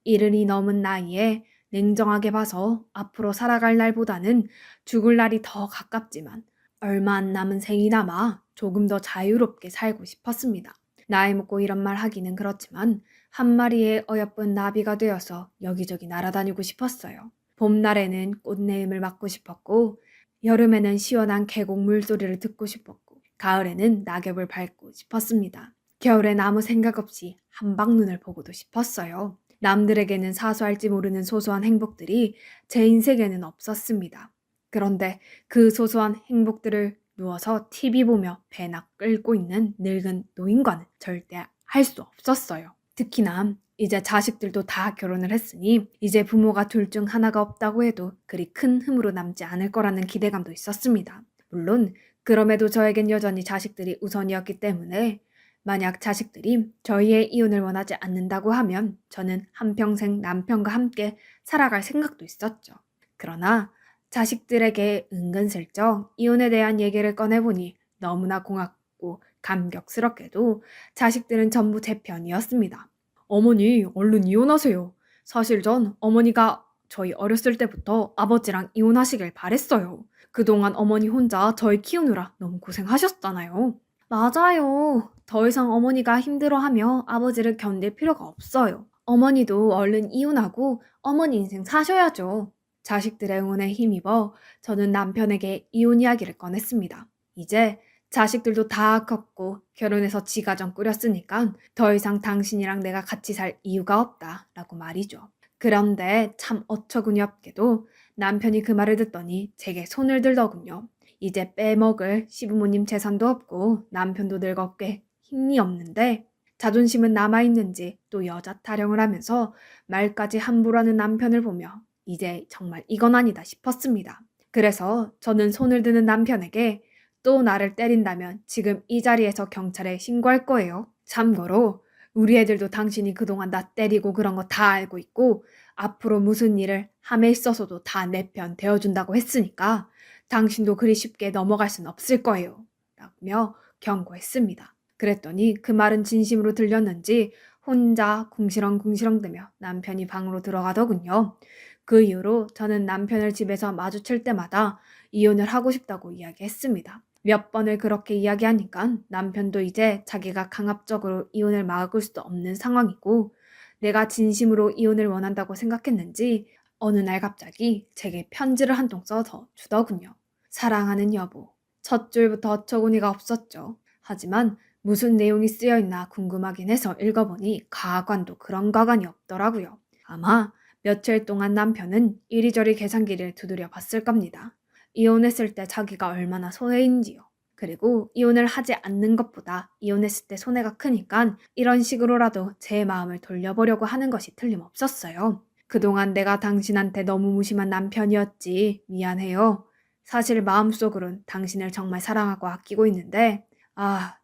이른이 넘은 나이에 냉정하게 봐서 앞으로 살아갈 날보다는 죽을 날이 더 가깝지만 얼마 안 남은 생이 남아 조금 더 자유롭게 살고 싶었습니다. 나이 먹고 이런 말 하기는 그렇지만 한 마리의 어여쁜 나비가 되어서 여기저기 날아다니고 싶었어요. 봄날에는 꽃내음을 맡고 싶었고 여름에는 시원한 계곡 물소리를 듣고 싶었고 가을에는 낙엽을 밟고 싶었습니다. 겨울엔 아무 생각 없이 한방눈을 보고도 싶었어요. 남들에게는 사소할지 모르는 소소한 행복들이 제 인생에는 없었습니다. 그런데 그 소소한 행복들을 누워서 TV 보며 배나 끌고 있는 늙은 노인과는 절대 할 수 없었어요. 특히나 이제 자식들도 다 결혼을 했으니 이제 부모가 둘 중 하나가 없다고 해도 그리 큰 흠으로 남지 않을 거라는 기대감도 있었습니다. 물론 그럼에도 저에겐 여전히 자식들이 우선이었기 때문에 만약 자식들이 저희의 이혼을 원하지 않는다고 하면 저는 한평생 남편과 함께 살아갈 생각도 있었죠. 그러나 자식들에게 은근슬쩍 이혼에 대한 얘기를 꺼내보니 너무나 고맙고 감격스럽게도 자식들은 전부 제 편이었습니다. 어머니, 얼른 이혼하세요. 사실 전 어머니가 저희 어렸을 때부터 아버지랑 이혼하시길 바랬어요. 그동안 어머니 혼자 저희 키우느라 너무 고생하셨잖아요. 맞아요. 더 이상 어머니가 힘들어하며 아버지를 견딜 필요가 없어요. 어머니도 얼른 이혼하고 어머니 인생 사셔야죠. 자식들의 응원에 힘입어 저는 남편에게 이혼 이야기를 꺼냈습니다. 이제 자식들도 다 컸고 결혼해서 지가정 꾸렸으니까 더 이상 당신이랑 내가 같이 살 이유가 없다라고 말이죠. 그런데 참 어처구니없게도 남편이 그 말을 듣더니 제게 손을 들더군요. 이제 빼먹을 시부모님 재산도 없고 남편도 늙었게 힘이 없는데 자존심은 남아있는지 또 여자 타령을 하면서 말까지 함부로 하는 남편을 보며 이제 정말 이건 아니다 싶었습니다. 그래서 저는 손을 드는 남편에게 또 나를 때린다면 지금 이 자리에서 경찰에 신고할 거예요. 참고로 우리 애들도 당신이 그동안 나 때리고 그런 거 다 알고 있고 앞으로 무슨 일을 함에 있어서도 다 내 편 되어준다고 했으니까 당신도 그리 쉽게 넘어갈 순 없을 거예요. 라며 경고했습니다. 그랬더니 그 말은 진심으로 들렸는지 혼자 궁시렁궁시렁대며 남편이 방으로 들어가더군요. 그 이후로 저는 남편을 집에서 마주칠 때마다 이혼을 하고 싶다고 이야기했습니다. 몇 번을 그렇게 이야기하니까 남편도 이제 자기가 강압적으로 이혼을 막을 수도 없는 상황이고 내가 진심으로 이혼을 원한다고 생각했는지 어느 날 갑자기 제게 편지를 한 통 써서 주더군요. 사랑하는 여보. 첫 줄부터 어처구니가 없었죠. 하지만 무슨 내용이 쓰여있나 궁금하긴 해서 읽어보니 가관도 그런 가관이 없더라고요. 아마 며칠 동안 남편은 이리저리 계산기를 두드려 봤을 겁니다. 이혼했을 때 자기가 얼마나 손해인지요. 그리고 이혼을 하지 않는 것보다 이혼했을 때 손해가 크니까 이런 식으로라도 제 마음을 돌려보려고 하는 것이 틀림없었어요. 그동안 내가 당신한테 너무 무심한 남편이었지. 미안해요. 사실 마음속으론 당신을 정말 사랑하고 아끼고 있는데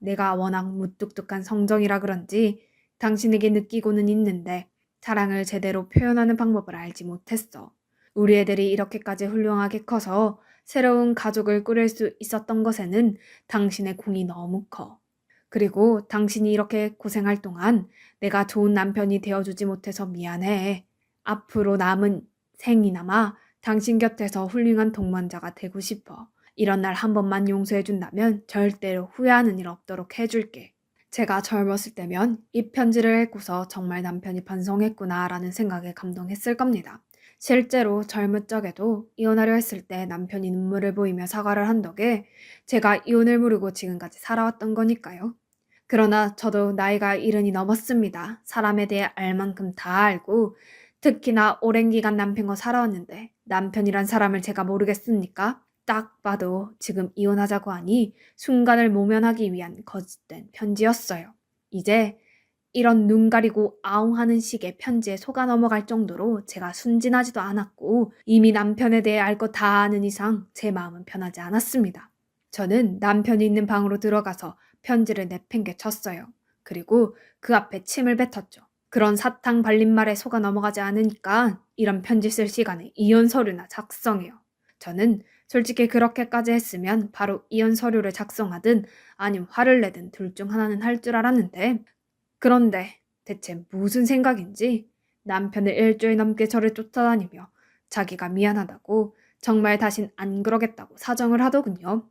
내가 워낙 무뚝뚝한 성정이라 그런지 당신에게 느끼고는 있는데 사랑을 제대로 표현하는 방법을 알지 못했어. 우리 애들이 이렇게까지 훌륭하게 커서 새로운 가족을 꾸릴 수 있었던 것에는 당신의 공이 너무 커. 그리고 당신이 이렇게 고생할 동안 내가 좋은 남편이 되어주지 못해서 미안해. 앞으로 남은 생이나마 당신 곁에서 훌륭한 동반자가 되고 싶어. 이런 날 한 번만 용서해준다면 절대로 후회하는 일 없도록 해줄게. 제가 젊었을 때면 이 편지를 읽고서 정말 남편이 반성했구나라는 생각에 감동했을 겁니다. 실제로 젊은 적에도 이혼하려 했을 때 남편이 눈물을 보이며 사과를 한 덕에 제가 이혼을 모르고 지금까지 살아왔던 거니까요. 그러나 저도 나이가 70이 넘었습니다. 사람에 대해 알 만큼 다 알고 특히나 오랜 기간 남편과 살아왔는데 남편이란 사람을 제가 모르겠습니까? 딱 봐도 지금 이혼하자고 하니 순간을 모면하기 위한 거짓된 편지였어요. 이제 이런 눈 가리고 아웅하는 식의 편지에 속아 넘어갈 정도로 제가 순진하지도 않았고 이미 남편에 대해 알 거 다 아는 이상 제 마음은 변하지 않았습니다. 저는 남편이 있는 방으로 들어가서 편지를 내팽개쳤어요. 그리고 그 앞에 침을 뱉었죠. 그런 사탕 발린 말에 속아 넘어가지 않으니까 이런 편지 쓸 시간에 이혼 서류나 작성해요. 저는 솔직히 그렇게까지 했으면 바로 이혼 서류를 작성하든 아님 화를 내든 둘 중 하나는 할 줄 알았는데 그런데 대체 무슨 생각인지 남편을 일주일 넘게 저를 쫓아다니며 자기가 미안하다고 정말 다신 안 그러겠다고 사정을 하더군요.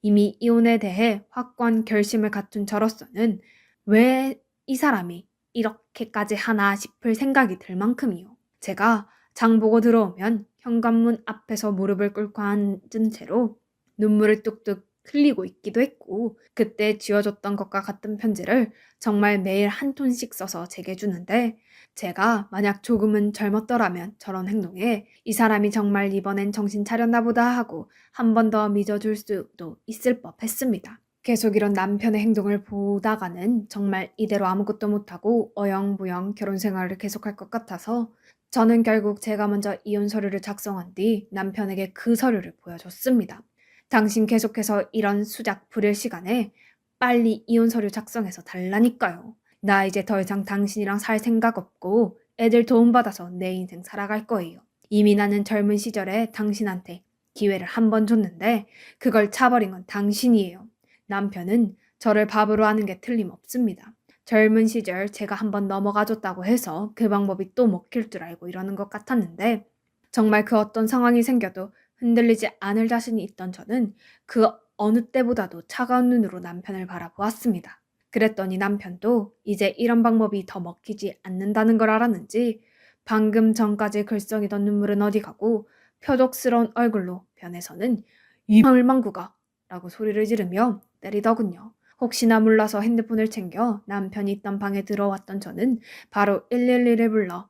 이미 이혼에 대해 확고한 결심을 갖춘 저로서는 왜 이 사람이 이렇게까지 하나 싶을 생각이 들 만큼이요. 제가 장 보고 들어오면 현관문 앞에서 무릎을 꿇고 앉은 채로 눈물을 뚝뚝 흘리고 있기도 했고, 그때 지어줬던 것과 같은 편지를 정말 매일 한 톤씩 써서 제게 주는데, 제가 만약 조금은 젊었더라면 저런 행동에 이 사람이 정말 이번엔 정신 차렸나 보다 하고 한 번 더 믿어줄 수도 있을 법했습니다. 계속 이런 남편의 행동을 보다가는 정말 이대로 아무것도 못하고 어영부영 결혼 생활을 계속할 것 같아서 저는 결국 제가 먼저 이혼 서류를 작성한 뒤 남편에게 그 서류를 보여줬습니다. 당신 계속해서 이런 수작 부릴 시간에 빨리 이혼 서류 작성해서 달라니까요. 나 이제 더 이상 당신이랑 살 생각 없고 애들 도움받아서 내 인생 살아갈 거예요. 이미 나는 젊은 시절에 당신한테 기회를 한 번 줬는데 그걸 차버린 건 당신이에요. 남편은 저를 바보로 하는 게 틀림없습니다. 젊은 시절 제가 한번 넘어가줬다고 해서 그 방법이 또 먹힐 줄 알고 이러는 것 같았는데 정말 그 어떤 상황이 생겨도 흔들리지 않을 자신이 있던 저는 그 어느 때보다도 차가운 눈으로 남편을 바라보았습니다. 그랬더니 남편도 이제 이런 방법이 더 먹히지 않는다는 걸 알았는지 방금 전까지 글썽이던 눈물은 어디 가고 표독스러운 얼굴로 변해서는 이 망구가 라고 소리를 지르며 때리더군요. 혹시나 몰라서 핸드폰을 챙겨 남편이 있던 방에 들어왔던 저는 바로 112를 불러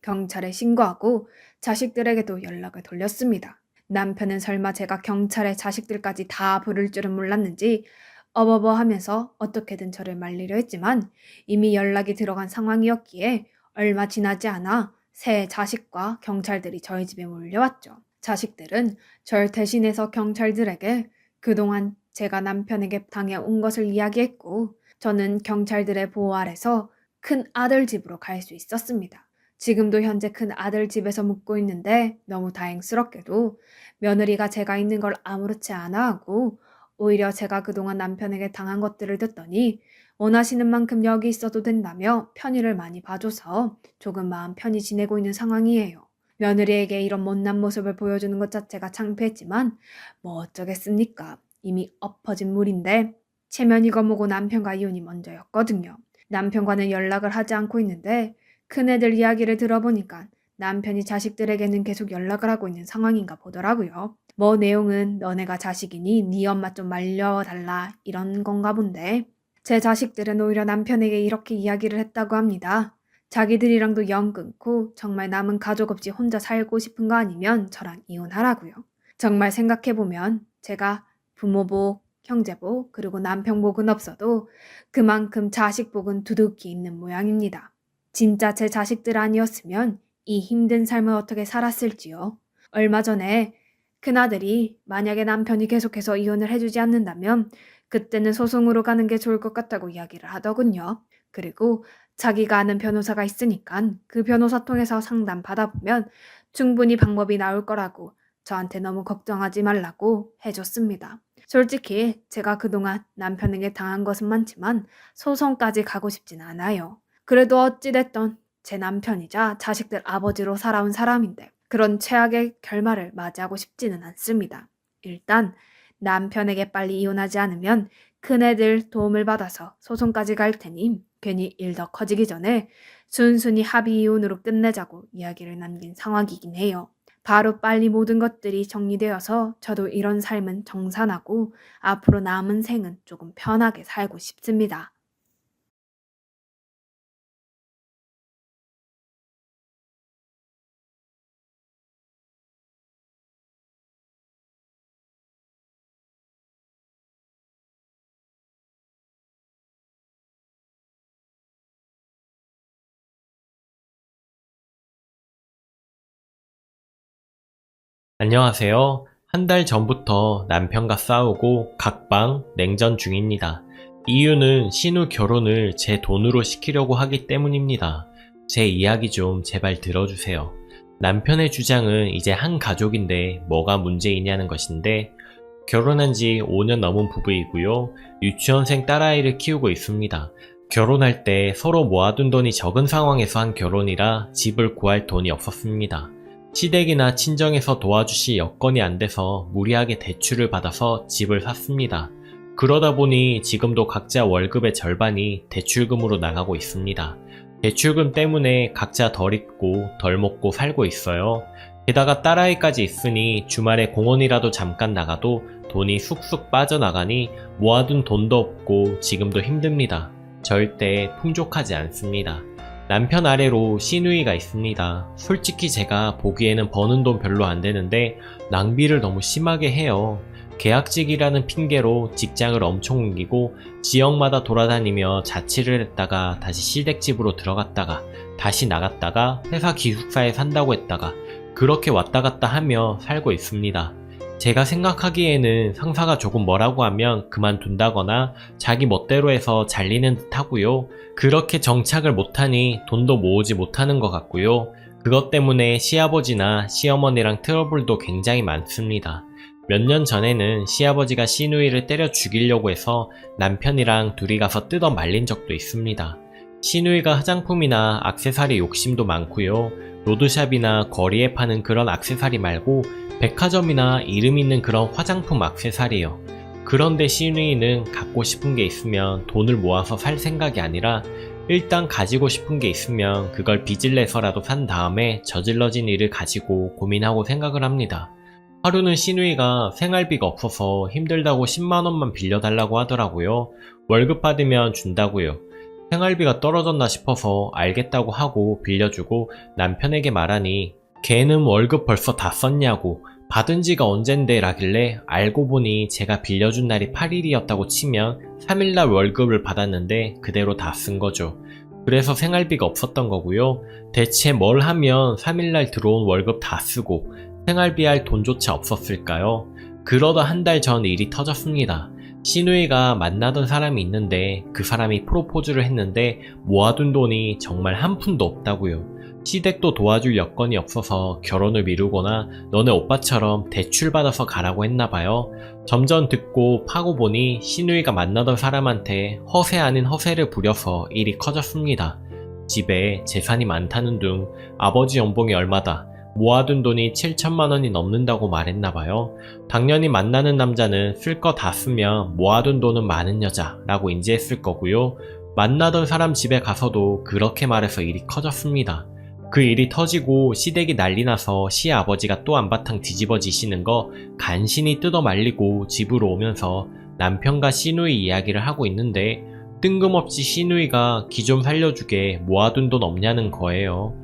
경찰에 신고하고 자식들에게도 연락을 돌렸습니다. 남편은 설마 제가 경찰에 자식들까지 다 부를 줄은 몰랐는지 어버버 하면서 어떻게든 저를 말리려 했지만 이미 연락이 들어간 상황이었기에 얼마 지나지 않아 새 자식과 경찰들이 저희 집에 몰려왔죠. 자식들은 절 대신해서 경찰들에게 그동안 제가 남편에게 당해온 것을 이야기했고 저는 경찰들의 보호 아래서 큰 아들 집으로 갈 수 있었습니다. 지금도 현재 큰 아들 집에서 묵고 있는데 너무 다행스럽게도 며느리가 제가 있는 걸 아무렇지 않아 하고 오히려 제가 그동안 남편에게 당한 것들을 듣더니 원하시는 만큼 여기 있어도 된다며 편의를 많이 봐줘서 조금 마음 편히 지내고 있는 상황이에요. 며느리에게 이런 못난 모습을 보여주는 것 자체가 창피했지만 뭐 어쩌겠습니까. 이미 엎어진 물인데 체면이고 뭐고 남편과 이혼이 먼저였거든요. 남편과는 연락을 하지 않고 있는데 큰애들 이야기를 들어보니까 남편이 자식들에게는 계속 연락을 하고 있는 상황인가 보더라고요. 뭐 내용은 너네가 자식이니 네 엄마 좀 말려달라 이런 건가 본데 제 자식들은 오히려 남편에게 이렇게 이야기를 했다고 합니다. 자기들이랑도 연 끊고 정말 남은 가족 없이 혼자 살고 싶은 거 아니면 저랑 이혼하라고요. 정말 생각해보면 제가 부모복, 형제복, 그리고 남편복은 없어도 그만큼 자식복은 두둑히 있는 모양입니다. 진짜 제 자식들 아니었으면 이 힘든 삶을 어떻게 살았을지요. 얼마 전에 큰아들이 만약에 남편이 계속해서 이혼을 해주지 않는다면 그때는 소송으로 가는 게 좋을 것 같다고 이야기를 하더군요. 그리고 자기가 아는 변호사가 있으니까 그 변호사 통해서 상담 받아보면 충분히 방법이 나올 거라고 저한테 너무 걱정하지 말라고 해줬습니다. 솔직히 제가 그동안 남편에게 당한 것은 많지만 소송까지 가고 싶진 않아요. 그래도 어찌됐던 제 남편이자 자식들 아버지로 살아온 사람인데 그런 최악의 결말을 맞이하고 싶지는 않습니다. 일단 남편에게 빨리 이혼하지 않으면 큰애들 도움을 받아서 소송까지 갈 테니 괜히 일 더 커지기 전에 순순히 합의 이혼으로 끝내자고 이야기를 남긴 상황이긴 해요. 바로 빨리 모든 것들이 정리되어서 저도 이런 삶은 정산하고 앞으로 남은 생은 조금 편하게 살고 싶습니다. 안녕하세요. 한 달 전부터 남편과 싸우고 각방 냉전 중입니다. 이유는 신우 결혼을 제 돈으로 시키려고 하기 때문입니다. 제 이야기 좀 제발 들어주세요. 남편의 주장은 이제 한 가족인데 뭐가 문제이냐는 것인데 결혼한 지 5년 넘은 부부이고요. 유치원생 딸아이를 키우고 있습니다. 결혼할 때 서로 모아둔 돈이 적은 상황에서 한 결혼이라 집을 구할 돈이 없었습니다. 시댁이나 친정에서 도와주실 여건이 안 돼서 무리하게 대출을 받아서 집을 샀습니다. 그러다 보니 지금도 각자 월급의 절반이 대출금으로 나가고 있습니다. 대출금 때문에 각자 덜 입고 덜 먹고 살고 있어요. 게다가 딸아이까지 있으니 주말에 공원이라도 잠깐 나가도 돈이 쑥쑥 빠져나가니 모아둔 돈도 없고 지금도 힘듭니다. 절대 풍족하지 않습니다. 남편 아래로 시누이가 있습니다. 솔직히 제가 보기에는 버는 돈 별로 안 되는데 낭비를 너무 심하게 해요. 계약직이라는 핑계로 직장을 엄청 옮기고 지역마다 돌아다니며 자취를 했다가 다시 시댁집으로 들어갔다가 다시 나갔다가 회사 기숙사에 산다고 했다가 그렇게 왔다 갔다 하며 살고 있습니다. 제가 생각하기에는 상사가 조금 뭐라고 하면 그만둔다거나 자기 멋대로 해서 잘리는 듯 하고요. 그렇게 정착을 못하니 돈도 모으지 못하는 것 같고요. 그것 때문에 시아버지나 시어머니랑 트러블도 굉장히 많습니다. 몇 년 전에는 시아버지가 시누이를 때려 죽이려고 해서 남편이랑 둘이 가서 뜯어 말린 적도 있습니다. 시누이가 화장품이나 액세서리 욕심도 많고요. 로드샵이나 거리에 파는 그런 액세서리 말고 백화점이나 이름 있는 그런 화장품 액세서리요. 그런데 시누이는 갖고 싶은 게 있으면 돈을 모아서 살 생각이 아니라 일단 가지고 싶은 게 있으면 그걸 빚을 내서라도 산 다음에 저질러진 일을 가지고 고민하고 생각을 합니다. 하루는 시누이가 생활비가 없어서 힘들다고 10만원만 빌려달라고 하더라고요. 월급 받으면 준다고요. 생활비가 떨어졌나 싶어서 알겠다고 하고 빌려주고 남편에게 말하니 걔는 월급 벌써 다 썼냐고 받은 지가 언젠데 라길래 알고 보니 제가 빌려준 날이 8일이었다고 치면 3일날 월급을 받았는데 그대로 다 쓴 거죠. 그래서 생활비가 없었던 거고요. 대체 뭘 하면 3일날 들어온 월급 다 쓰고 생활비 할 돈조차 없었을까요? 그러다 한 달 전 일이 터졌습니다. 시누이가 만나던 사람이 있는데 그 사람이 프로포즈를 했는데 모아둔 돈이 정말 한 푼도 없다고요. 시댁도 도와줄 여건이 없어서 결혼을 미루거나 너네 오빠처럼 대출받아서 가라고 했나봐요. 점점 듣고 파고 보니 시누이가 만나던 사람한테 허세 아닌 허세를 부려서 일이 커졌습니다. 집에 재산이 많다는 둥, 아버지 연봉이 얼마다, 모아둔 돈이 7천만 원이 넘는다고 말했나봐요. 당연히 만나는 남자는 쓸 거 다 쓰면 모아둔 돈은 많은 여자라고 인지했을 거고요. 만나던 사람 집에 가서도 그렇게 말해서 일이 커졌습니다. 그 일이 터지고 시댁이 난리나서 시아버지가 또 한바탕 뒤집어지시는 거 간신히 뜯어 말리고 집으로 오면서 남편과 시누이 이야기를 하고 있는데 뜬금없이 시누이가 기 좀 살려주게 모아둔 돈 없냐는 거예요.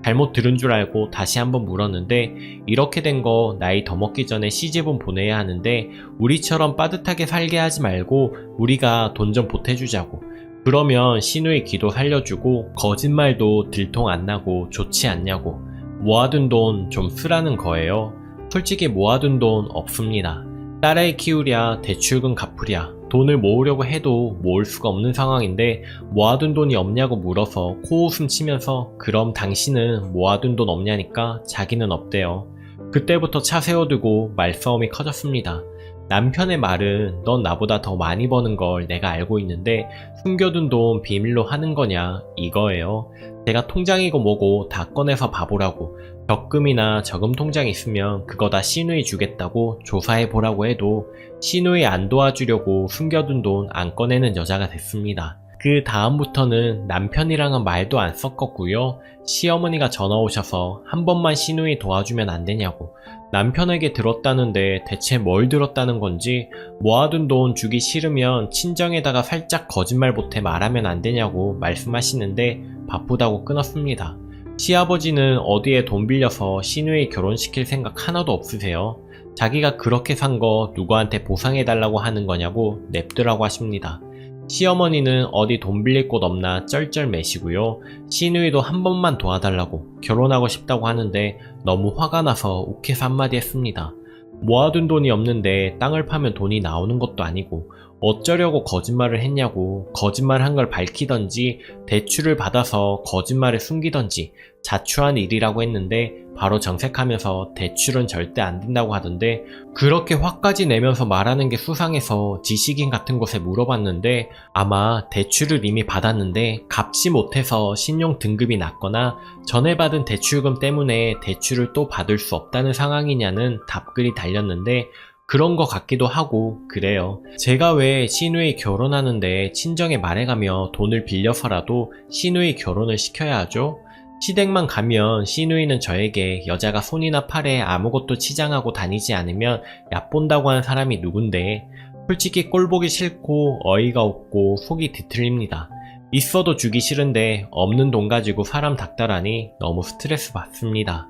잘못 들은 줄 알고 다시 한번 물었는데 이렇게 된 거 나이 더 먹기 전에 시집은 보내야 하는데 우리처럼 빠듯하게 살게 하지 말고 우리가 돈 좀 보태주자고. 그러면 시누이 기도 살려주고 거짓말도 들통 안 나고 좋지 않냐고. 모아둔 돈 좀 쓰라는 거예요. 솔직히 모아둔 돈 없습니다. 딸아이 키우랴 대출금 갚으랴 돈을 모으려고 해도 모을 수가 없는 상황인데 모아둔 돈이 없냐고 물어서 코웃음 치면서 그럼 당신은 모아둔 돈 없냐니까 자기는 없대요. 그때부터 차 세워두고 말싸움이 커졌습니다. 남편의 말은 넌 나보다 더 많이 버는 걸 내가 알고 있는데 숨겨둔 돈 비밀로 하는 거냐 이거예요. 제가 통장이고 뭐고 다 꺼내서 봐보라고. 적금이나 저금 통장 있으면 그거 다 시누이 주겠다고 조사해보라고 해도 시누이 안 도와주려고 숨겨둔 돈 안 꺼내는 여자가 됐습니다. 그 다음부터는 남편이랑은 말도 안 섞었고요. 시어머니가 전화 오셔서 한 번만 시누이 도와주면 안 되냐고. 남편에게 들었다는데 대체 뭘 들었다는 건지 모아둔 돈 주기 싫으면 친정에다가 살짝 거짓말 보태 말하면 안 되냐고 말씀하시는데 바쁘다고 끊었습니다. 시아버지는 어디에 돈 빌려서 시누이 결혼시킬 생각 하나도 없으세요. 자기가 그렇게 산 거 누구한테 보상해달라고 하는 거냐고 냅두라고 하십니다. 시어머니는 어디 돈 빌릴 곳 없나 쩔쩔매시고요. 시누이도 한 번만 도와달라고 결혼하고 싶다고 하는데 너무 화가 나서 욱해서 한마디 했습니다. 모아둔 돈이 없는데 땅을 파면 돈이 나오는 것도 아니고 어쩌려고 거짓말을 했냐고. 거짓말한 걸 밝히던지 대출을 받아서 거짓말을 숨기던지 자초한 일이라고 했는데 바로 정색하면서 대출은 절대 안 된다고 하던데 그렇게 화까지 내면서 말하는 게 수상해서 지식인 같은 곳에 물어봤는데 아마 대출을 이미 받았는데 갚지 못해서 신용 등급이 낮거나 전에 받은 대출금 때문에 대출을 또 받을 수 없다는 상황이냐는 답글이 달렸는데 그런 거 같기도 하고 그래요. 제가 왜 시누이 결혼하는데 친정에 말해가며 돈을 빌려서라도 시누이 결혼을 시켜야 하죠? 시댁만 가면 시누이는 저에게 여자가 손이나 팔에 아무것도 치장하고 다니지 않으면 얕본다고 하는 사람이 누군데, 솔직히 꼴보기 싫고 어이가 없고 속이 뒤틀립니다. 있어도 주기 싫은데 없는 돈 가지고 사람 닥달하니 너무 스트레스 받습니다.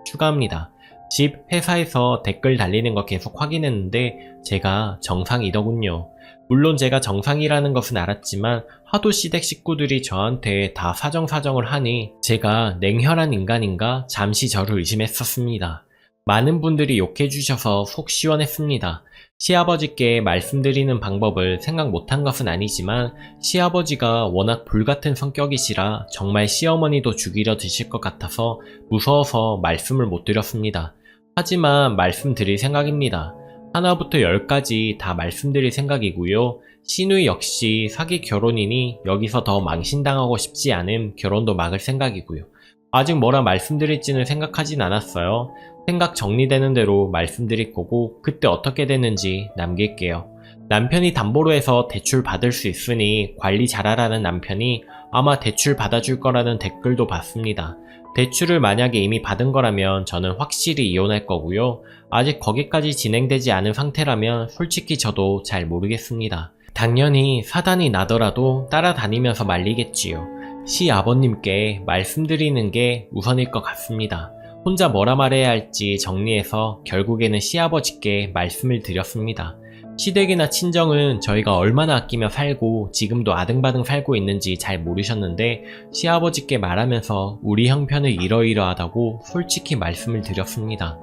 추가합니다. 집, 회사에서 댓글 달리는 거 계속 확인했는데 제가 정상이더군요. 물론 제가 정상이라는 것은 알았지만 하도 시댁 식구들이 저한테 다 사정사정을 하니 제가 냉혈한 인간인가 잠시 저를 의심했었습니다. 많은 분들이 욕해주셔서 속 시원했습니다. 시아버지께 말씀드리는 방법을 생각 못한 것은 아니지만 시아버지가 워낙 불같은 성격이시라 정말 시어머니도 죽이려 드실 것 같아서 무서워서 말씀을 못 드렸습니다. 하지만 말씀드릴 생각입니다. 하나부터 10까지 다 말씀드릴 생각이고요. 시누이 역시 사기 결혼이니 여기서 더 망신당하고 싶지 않음 결혼도 막을 생각이고요. 아직 뭐라 말씀드릴지는 생각하진 않았어요. 생각 정리되는 대로 말씀드릴 거고 그때 어떻게 됐는지 남길게요. 남편이 담보로 해서 대출 받을 수 있으니 관리 잘하라는 남편이 아마 대출 받아줄 거라는 댓글도 봤습니다. 대출을 만약에 이미 받은 거라면 저는 확실히 이혼할 거고요. 아직 거기까지 진행되지 않은 상태라면 솔직히 저도 잘 모르겠습니다. 당연히 사단이 나더라도 따라다니면서 말리겠지요. 시아버님께 말씀드리는 게 우선일 것 같습니다. 혼자 뭐라 말해야 할지 정리해서 결국에는 시아버지께 말씀을 드렸습니다. 시댁이나 친정은 저희가 얼마나 아끼며 살고 지금도 아등바등 살고 있는지 잘 모르셨는데 시아버지께 말하면서 우리 형편을 이러이러하다고 솔직히 말씀을 드렸습니다.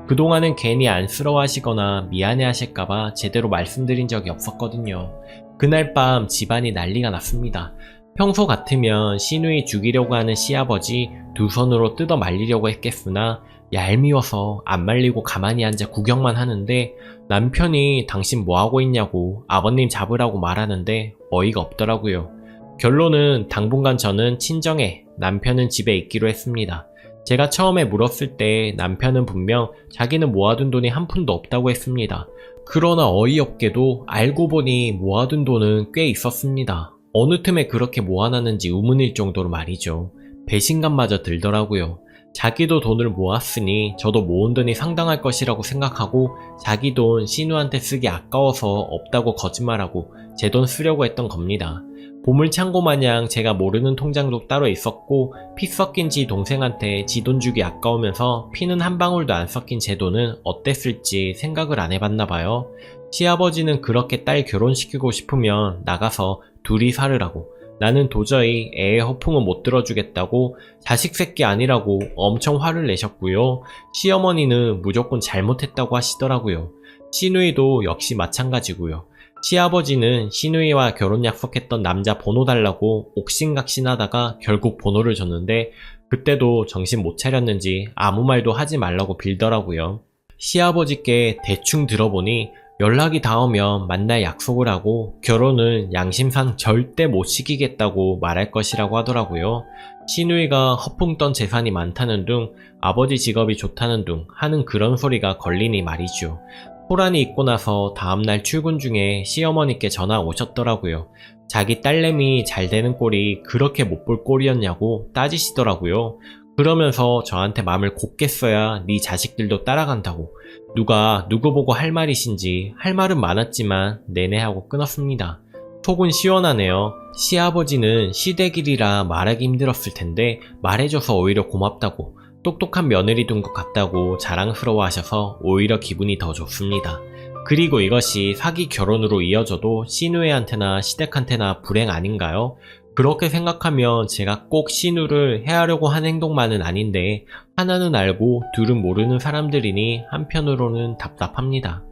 그동안은 괜히 안쓰러워하시거나 미안해하실까봐 제대로 말씀드린 적이 없었거든요. 그날 밤 집안이 난리가 났습니다. 평소 같으면 시누이 죽이려고 하는 시아버지 두 손으로 뜯어 말리려고 했겠으나 얄미워서 안 말리고 가만히 앉아 구경만 하는데 남편이 당신 뭐하고 있냐고 아버님 잡으라고 말하는데 어이가 없더라고요. 결론은 당분간 저는 친정에, 남편은 집에 있기로 했습니다. 제가 처음에 물었을 때 남편은 분명 자기는 모아둔 돈이 한 푼도 없다고 했습니다. 그러나 어이없게도 알고 보니 모아둔 돈은 꽤 있었습니다. 어느 틈에 그렇게 모아놨는지 의문일 정도로 말이죠. 배신감마저 들더라고요. 자기도 돈을 모았으니 저도 모은 돈이 상당할 것이라고 생각하고 자기 돈 시누한테 쓰기 아까워서 없다고 거짓말하고 제 돈 쓰려고 했던 겁니다. 보물창고 마냥 제가 모르는 통장도 따로 있었고 피 섞인 지 동생한테 지 돈 주기 아까우면서 피는 한 방울도 안 섞인 제 돈은 어땠을지 생각을 안 해봤나 봐요. 시아버지는 그렇게 딸 결혼시키고 싶으면 나가서 둘이 살으라고, 나는 도저히 애의 허풍은 못 들어주겠다고 자식 새끼 아니라고 엄청 화를 내셨고요. 시어머니는 무조건 잘못했다고 하시더라고요. 시누이도 역시 마찬가지고요. 시아버지는 시누이와 결혼 약속했던 남자 번호 달라고 옥신각신하다가 결국 번호를 줬는데 그때도 정신 못 차렸는지 아무 말도 하지 말라고 빌더라고요. 시아버지께 대충 들어보니 연락이 닿으면 만날 약속을 하고 결혼은 양심상 절대 못 시키겠다고 말할 것이라고 하더라고요. 시누이가 허풍 떤 재산이 많다는 둥, 아버지 직업이 좋다는 둥 하는 그런 소리가 걸리니 말이죠. 호란이 있고 나서 다음날 출근 중에 시어머니께 전화 오셨더라고요. 자기 딸내미 잘 되는 꼴이 그렇게 못 볼 꼴이었냐고 따지시더라고요. 그러면서 저한테 마음을 곱게 써야 네 자식들도 따라간다고, 누가 누구 보고 할 말이신지 할 말은 많았지만 내내 하고 끊었습니다. 속은 시원하네요. 시아버지는 시댁일이라 말하기 힘들었을 텐데 말해줘서 오히려 고맙다고, 똑똑한 며느리 둔 것 같다고 자랑스러워 하셔서 오히려 기분이 더 좋습니다. 그리고 이것이 사기 결혼으로 이어져도 시누이한테나 시댁한테나 불행 아닌가요? 그렇게 생각하면 제가 꼭 시누를 해하려고 한 행동만은 아닌데 하나는 알고 둘은 모르는 사람들이니 한편으로는 답답합니다.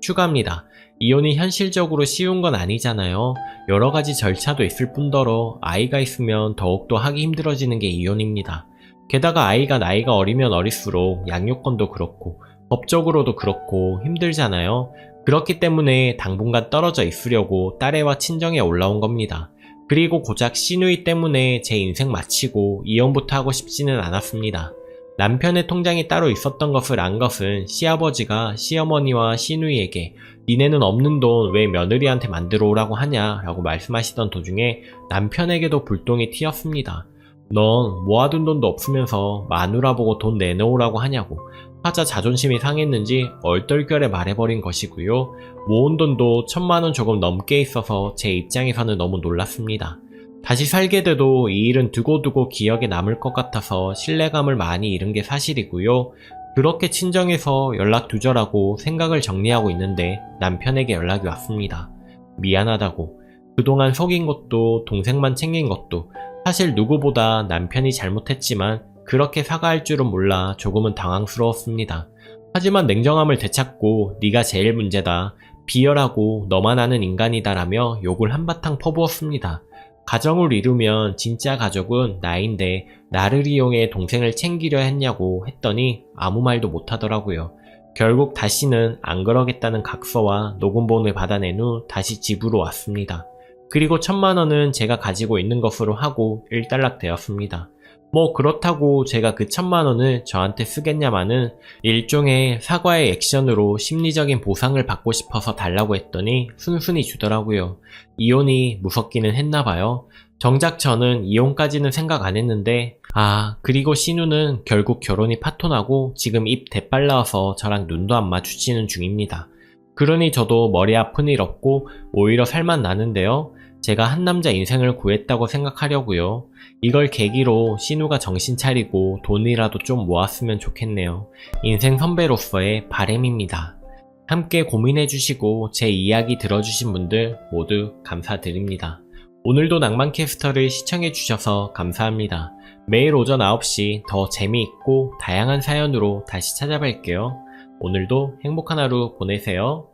추가합니다. 이혼이 현실적으로 쉬운 건 아니잖아요. 여러 가지 절차도 있을 뿐더러 아이가 있으면 더욱더 하기 힘들어지는 게 이혼입니다. 게다가 아이가 나이가 어리면 어릴수록 양육권도 그렇고 법적으로도 그렇고 힘들잖아요. 그렇기 때문에 당분간 떨어져 있으려고 딸애와 친정에 올라온 겁니다. 그리고 고작 시누이 때문에 제 인생 마치고 이혼부터 하고 싶지는 않았습니다. 남편의 통장이 따로 있었던 것을 안 것은 시아버지가 시어머니와 시누이에게 니네는 없는 돈 왜 며느리한테 만들어 오라고 하냐 라고 말씀하시던 도중에 남편에게도 불똥이 튀었습니다. 넌 모아둔 돈도 없으면서 마누라 보고 돈 내놓으라고 하냐고 하자 자존심이 상했는지 얼떨결에 말해버린 것이고요. 모은 돈도 1,000만원 조금 넘게 있어서 제 입장에서는 너무 놀랐습니다. 다시 살게 돼도 이 일은 두고두고 기억에 남을 것 같아서 신뢰감을 많이 잃은 게 사실이고요. 그렇게 친정에서 연락 두절하고 생각을 정리하고 있는데 남편에게 연락이 왔습니다. 미안하다고. 그동안 속인 것도 동생만 챙긴 것도 사실 누구보다 남편이 잘못했지만 그렇게 사과할 줄은 몰라 조금은 당황스러웠습니다. 하지만 냉정함을 되찾고 네가 제일 문제다. 비열하고 너만 아는 인간이다라며 욕을 한바탕 퍼부었습니다. 가정을 이루면 진짜 가족은 나인데 나를 이용해 동생을 챙기려 했냐고 했더니 아무 말도 못하더라고요. 결국 다시는 안 그러겠다는 각서와 녹음본을 받아낸 후 다시 집으로 왔습니다. 그리고 1,000만원은 제가 가지고 있는 것으로 하고 일단락 되었습니다. 뭐 그렇다고 제가 그 1,000만원을 저한테 쓰겠냐마는 일종의 사과의 액션으로 심리적인 보상을 받고 싶어서 달라고 했더니 순순히 주더라고요. 이혼이 무섭기는 했나봐요. 정작 저는 이혼까지는 생각 안 했는데 그리고 신우는 결국 결혼이 파토나고 지금 입 대빨 나와서 저랑 눈도 안 마주치는 중입니다. 그러니 저도 머리 아픈 일 없고 오히려 살만 나는데요. 제가 한 남자 인생을 구했다고 생각하려고요. 이걸 계기로 신우가 정신 차리고 돈이라도 좀 모았으면 좋겠네요. 인생 선배로서의 바람입니다. 함께 고민해주시고 제 이야기 들어주신 분들 모두 감사드립니다. 오늘도 낭만캐스터를 시청해주셔서 감사합니다. 매일 오전 9시 더 재미있고 다양한 사연으로 다시 찾아뵐게요. 오늘도 행복한 하루 보내세요.